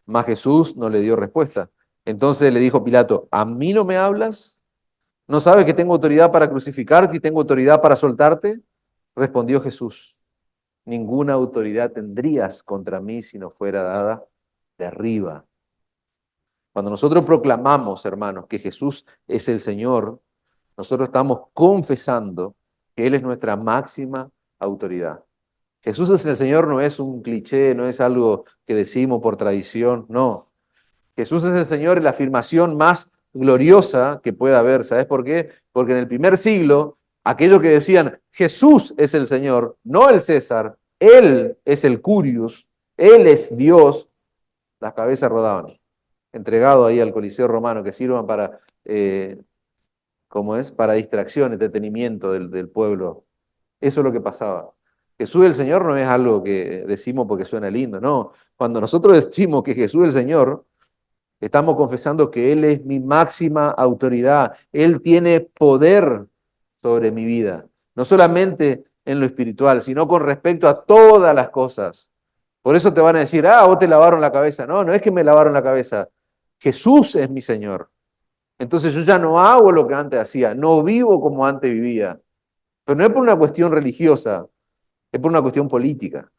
Mas Jesús no le dio respuesta. Entonces le dijo Pilato, ¿a mí no me hablas? ¿No sabes que tengo autoridad para crucificarte y tengo autoridad para soltarte? Respondió Jesús, ninguna autoridad tendrías contra mí si no fuera dada de arriba. Cuando nosotros proclamamos, hermanos, que Jesús es el Señor, nosotros estamos confesando que Él es nuestra máxima autoridad. Jesús es el Señor no es un cliché, no es algo que decimos por tradición, no. Jesús es el Señor, es la afirmación más gloriosa que pueda haber. ¿Sabes por qué? Porque en el primer siglo, aquellos que decían Jesús es el Señor, no el César, Él es el Curius, Él es Dios, las cabezas rodaban, entregado ahí al Coliseo Romano, que sirvan para, ¿cómo es? Para distracción, entretenimiento del pueblo. Eso es lo que pasaba. Jesús el Señor no es algo que decimos porque suena lindo, no. Cuando nosotros decimos que Jesús el Señor, estamos confesando que Él es mi máxima autoridad. Él tiene poder sobre mi vida. No solamente en lo espiritual, sino con respecto a todas las cosas. Por eso te van a decir, vos te lavaron la cabeza. No, no es que me lavaron la cabeza. Jesús es mi Señor. Entonces yo ya no hago lo que antes hacía, no vivo como antes vivía. Pero no es por una cuestión religiosa, es por una cuestión política,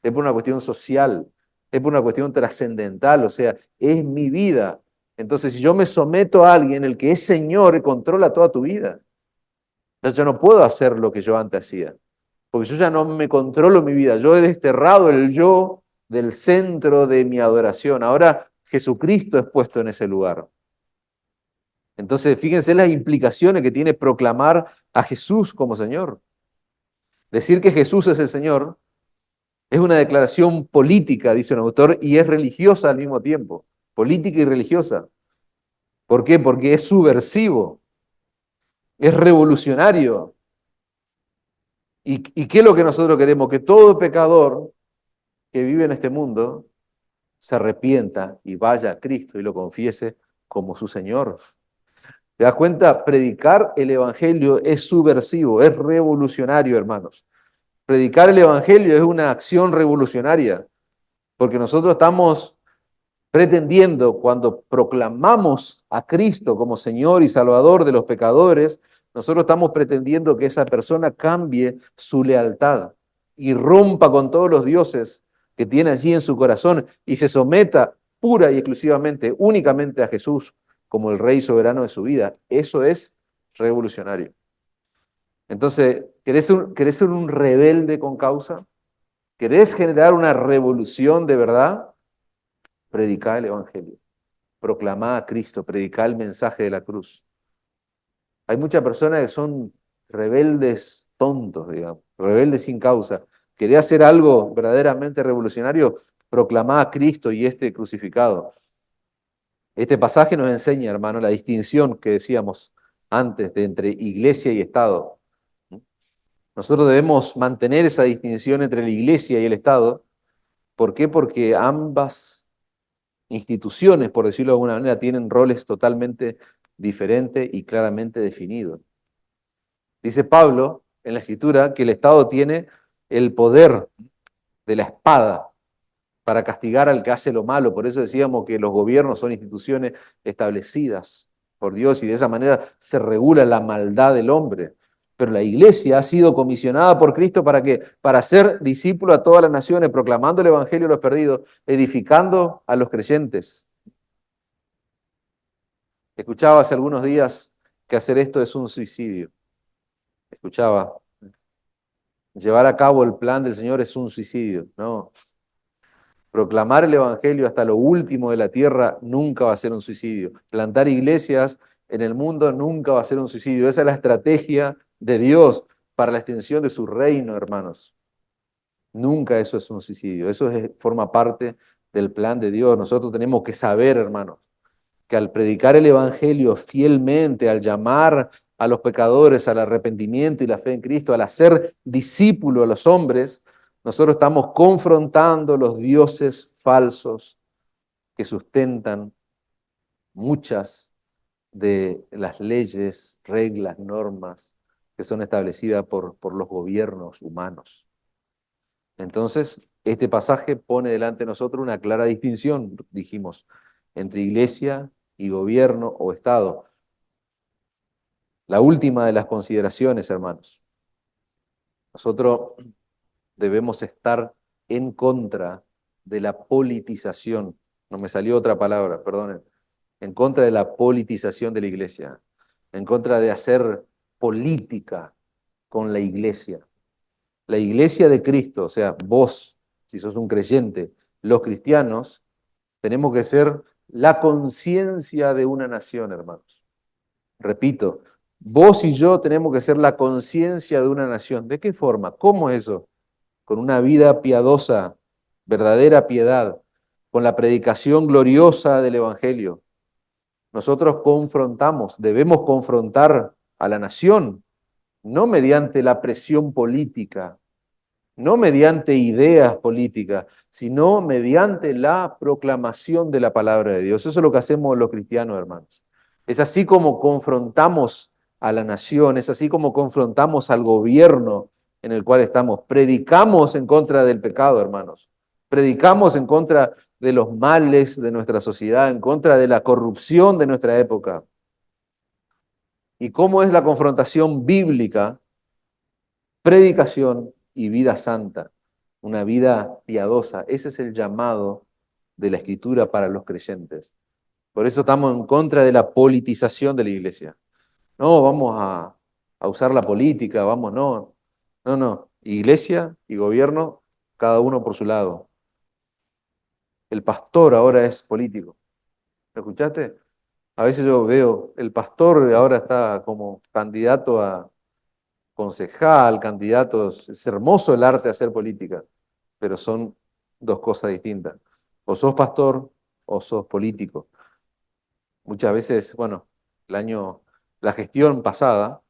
es por una cuestión social, es por una cuestión trascendental, o sea, es mi vida. Entonces, si yo me someto a alguien, el que es Señor, controla toda tu vida. Entonces, yo no puedo hacer lo que yo antes hacía, porque yo ya no me controlo mi vida. Yo he desterrado el yo del centro de mi adoración. Ahora Jesucristo es puesto en ese lugar. Entonces, fíjense las implicaciones que tiene proclamar a Jesús como Señor. Decir que Jesús es el Señor es una declaración política, dice un autor, y es religiosa al mismo tiempo. Política y religiosa. ¿Por qué? Porque es subversivo, es revolucionario. ¿Y qué es lo que nosotros queremos? Que todo pecador que vive en este mundo se arrepienta y vaya a Cristo y lo confiese como su Señor. ¿Te das cuenta? Predicar el Evangelio es subversivo, es revolucionario, hermanos. Predicar el Evangelio es una acción revolucionaria, porque nosotros estamos pretendiendo, cuando proclamamos a Cristo como Señor y Salvador de los pecadores, nosotros estamos pretendiendo que esa persona cambie su lealtad y rompa con todos los dioses que tiene allí en su corazón y se someta pura y exclusivamente, únicamente a Jesús como el Rey soberano de su vida. Eso es revolucionario. Entonces, ¿querés ser un rebelde con causa? ¿Querés generar una revolución de verdad? Predicá el Evangelio, proclamá a Cristo, predicá el mensaje de la cruz. Hay muchas personas que son rebeldes tontos, digamos, rebeldes sin causa. ¿Querés hacer algo verdaderamente revolucionario? Proclamá a Cristo y este crucificado. Este pasaje nos enseña, hermano, la distinción que decíamos antes de entre iglesia y Estado. Nosotros debemos mantener esa distinción entre la iglesia y el Estado. ¿Por qué? Porque ambas instituciones, por decirlo de alguna manera, tienen roles totalmente diferentes y claramente definidos. Dice Pablo en la Escritura que el Estado tiene el poder de la espada para castigar al que hace lo malo. Por eso decíamos que los gobiernos son instituciones establecidas por Dios y de esa manera se regula la maldad del hombre. Pero la iglesia ha sido comisionada por Cristo ¿para qué? Para ser discípulo a todas las naciones, proclamando el evangelio a los perdidos, edificando a los creyentes. Escuchaba hace algunos días que hacer esto es un suicidio. Escuchaba, llevar a cabo el plan del Señor es un suicidio. No, proclamar el evangelio hasta lo último de la tierra nunca va a ser un suicidio. Plantar iglesias en el mundo nunca va a ser un suicidio. Esa es la estrategia de Dios para la extensión de su reino, hermanos. Nunca eso es un suicidio. Forma parte del plan de Dios. Nosotros tenemos que saber, hermanos, que al predicar el evangelio fielmente, al llamar a los pecadores al arrepentimiento y la fe en Cristo, al hacer discípulos a los hombres, nosotros estamos confrontando los dioses falsos que sustentan muchas de las leyes, reglas, normas que son establecidas por los gobiernos humanos. Entonces, este pasaje pone delante de nosotros una clara distinción, dijimos, entre iglesia y gobierno o Estado. La última de las consideraciones, hermanos. Nosotros debemos estar en contra de la politización. No me salió otra palabra, perdonen. En contra de la politización de la iglesia. En contra de hacer política con la iglesia. La iglesia de Cristo, o sea, vos, si sos un creyente, los cristianos, tenemos que ser la conciencia de una nación, hermanos. Repito, vos y yo tenemos que ser la conciencia de una nación. ¿De qué forma? ¿Cómo eso? Con una vida piadosa, verdadera piedad, con la predicación gloriosa del Evangelio. Nosotros debemos confrontar a la nación, no mediante la presión política, no mediante ideas políticas, sino mediante la proclamación de la palabra de Dios. Eso es lo que hacemos los cristianos, hermanos. Es así como confrontamos a la nación, es así como confrontamos al gobierno en el cual estamos. Predicamos en contra del pecado, hermanos. Predicamos en contra de los males de nuestra sociedad, en contra de la corrupción de nuestra época. ¿Y cómo es la confrontación bíblica? Predicación y vida santa, una vida piadosa. Ese es el llamado de la Escritura para los creyentes. Por eso estamos en contra de la politización de la iglesia. No, vamos a usar la política, vamos, no. No, no. Iglesia y gobierno, cada uno por su lado. El pastor ahora es político. ¿Lo escuchaste? A veces yo veo, el pastor ahora está como candidato a concejal, candidatos. Es hermoso el arte de hacer política, pero son dos cosas distintas. O sos pastor o sos político. Muchas veces, bueno, la gestión pasada,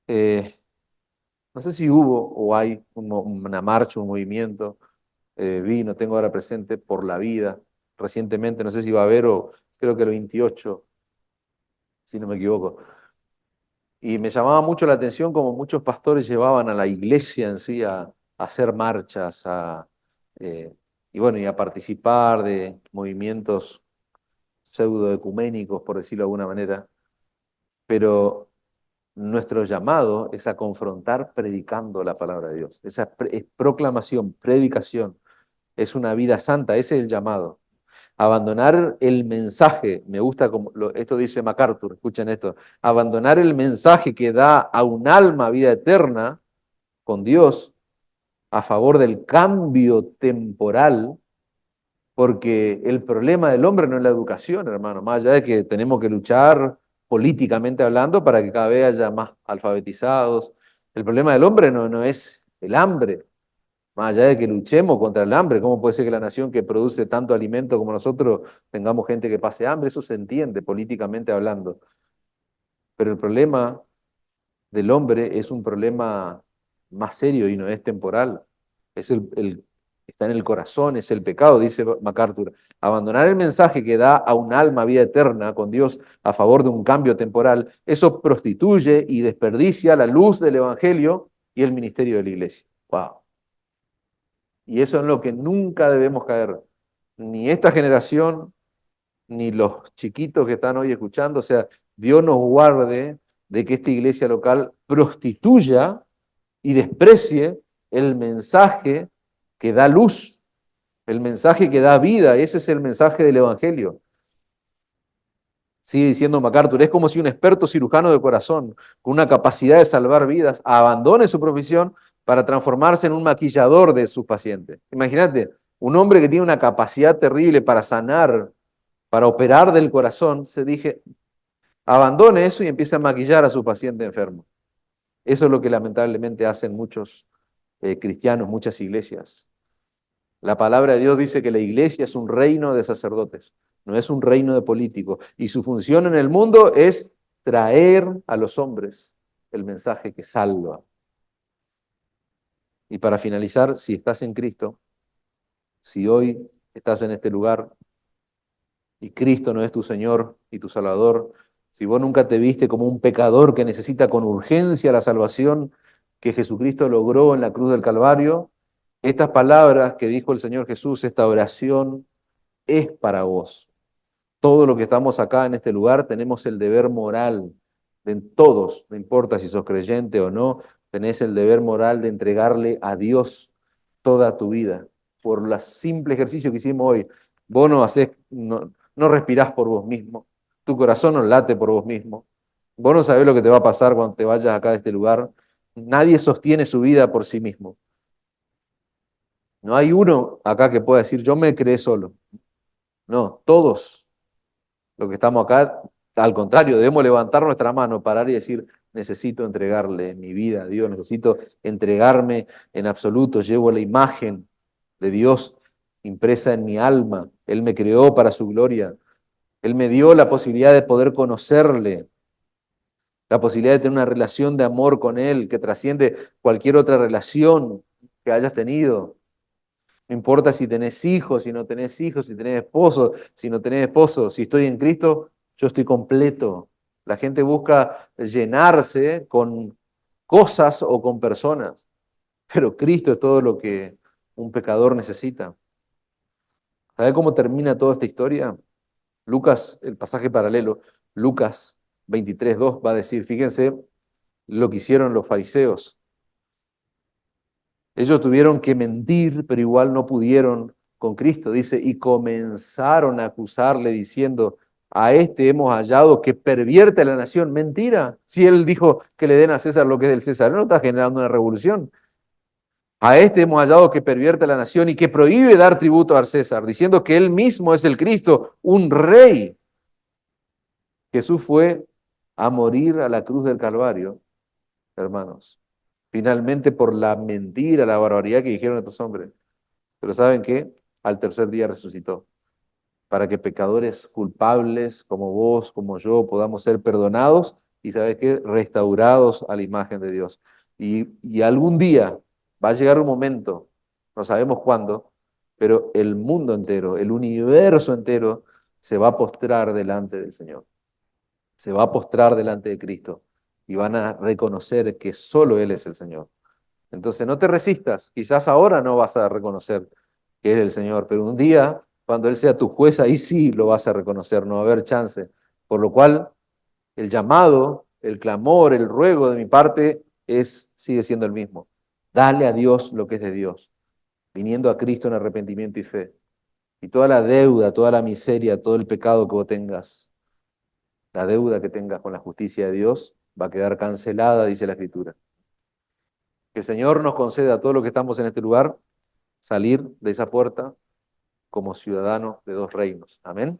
eh, no sé si hubo o hay una marcha, un movimiento, no tengo ahora presente, por la vida, recientemente, no sé si va a haber o creo que el 28, si no me equivoco. Y me llamaba mucho la atención como muchos pastores llevaban a la iglesia en sí a hacer marchas, eh, y bueno, y a participar de movimientos pseudoecuménicos, por decirlo de alguna manera. Pero nuestro llamado es a confrontar predicando la palabra de Dios. Es proclamación, predicación, es una vida santa, ese es el llamado. Abandonar el mensaje, me gusta como esto dice MacArthur, escuchen esto, abandonar el mensaje que da a un alma vida eterna con Dios a favor del cambio temporal, porque el problema del hombre no es la educación, hermano, más allá de que tenemos que luchar políticamente hablando para que cada vez haya más alfabetizados. El problema del hombre no es el hambre, más allá de que luchemos contra el hambre. ¿Cómo puede ser que la nación que produce tanto alimento como nosotros tengamos gente que pase hambre? Eso se entiende políticamente hablando. Pero el problema del hombre es un problema más serio y no es temporal. Es está en el corazón, es el pecado, dice MacArthur. Abandonar el mensaje que da a un alma vida eterna con Dios a favor de un cambio temporal, eso prostituye y desperdicia la luz del Evangelio y el ministerio de la iglesia. Wow. Y eso es en lo que nunca debemos caer. Ni esta generación, ni los chiquitos que están hoy escuchando. O sea, Dios nos guarde de que esta iglesia local prostituya y desprecie el mensaje que da luz, el mensaje que da vida. Ese es el mensaje del Evangelio. Sigue diciendo MacArthur, es como si un experto cirujano de corazón, con una capacidad de salvar vidas, abandone su profesión para transformarse en un maquillador de sus pacientes. Imagínate, un hombre que tiene una capacidad terrible para sanar, para operar del corazón, se dije, abandone eso y empiece a maquillar a su paciente enfermo. Eso es lo que lamentablemente hacen muchos cristianos, muchas iglesias. La palabra de Dios dice que la iglesia es un reino de sacerdotes, no es un reino de políticos. Y su función en el mundo es traer a los hombres el mensaje que salva. Y para finalizar, si estás en Cristo, si hoy estás en este lugar y Cristo no es tu Señor y tu Salvador, si vos nunca te viste como un pecador que necesita con urgencia la salvación que Jesucristo logró en la cruz del Calvario, estas palabras que dijo el Señor Jesús, esta oración, es para vos. Todos los que estamos acá en este lugar tenemos el deber moral, de todos, no importa si sos creyente o no, tenés el deber moral de entregarle a Dios toda tu vida. Por el simple ejercicio que hicimos hoy, vos no respirás por vos mismo, tu corazón no late por vos mismo, vos no sabés lo que te va a pasar cuando te vayas acá de este lugar, nadie sostiene su vida por sí mismo. No hay uno acá que pueda decir, yo me creé solo. No, todos los que estamos acá, al contrario, debemos levantar nuestra mano, parar y decir, necesito entregarle mi vida a Dios, necesito entregarme en absoluto, llevo la imagen de Dios impresa en mi alma, Él me creó para su gloria, Él me dio la posibilidad de poder conocerle, la posibilidad de tener una relación de amor con Él que trasciende cualquier otra relación que hayas tenido. No importa si tenés hijos, si no tenés hijos, si tenés esposo, si no tenés esposo. Si estoy en Cristo, yo estoy completo. La gente busca llenarse con cosas o con personas, pero Cristo es todo lo que un pecador necesita. ¿Sabe cómo termina toda esta historia? Lucas, el pasaje paralelo, Lucas 23:2 va a decir, fíjense lo que hicieron los fariseos. Ellos tuvieron que mentir, pero igual no pudieron con Cristo. Dice, y comenzaron a acusarle diciendo, a este hemos hallado que pervierte a la nación. Mentira. Si él dijo que le den a César lo que es del César, él no está generando una revolución. A este hemos hallado que pervierte a la nación y que prohíbe dar tributo al César, diciendo que él mismo es el Cristo, un rey. Jesús fue a morir a la cruz del Calvario, hermanos. Finalmente por la mentira, la barbaridad que dijeron estos hombres. Pero ¿saben qué? Al tercer día resucitó, para que pecadores culpables como vos, como yo, podamos ser perdonados y, ¿sabes qué? Restaurados a la imagen de Dios. Y algún día va a llegar un momento, no sabemos cuándo, pero el mundo entero, el universo entero, se va a postrar delante del Señor. Se va a postrar delante de Cristo y van a reconocer que solo Él es el Señor. Entonces no te resistas, quizás ahora no vas a reconocer que Él es el Señor, pero un día, cuando Él sea tu juez, ahí sí lo vas a reconocer, no va a haber chance. Por lo cual, el llamado, el clamor, el ruego de mi parte sigue siendo el mismo. Dale a Dios lo que es de Dios, viniendo a Cristo en arrepentimiento y fe. Y toda la deuda, toda la miseria, todo el pecado que vos tengas, la deuda que tengas con la justicia de Dios, va a quedar cancelada, dice la Escritura. Que el Señor nos conceda a todos los que estamos en este lugar salir de esa puerta como ciudadanos de dos reinos. Amén.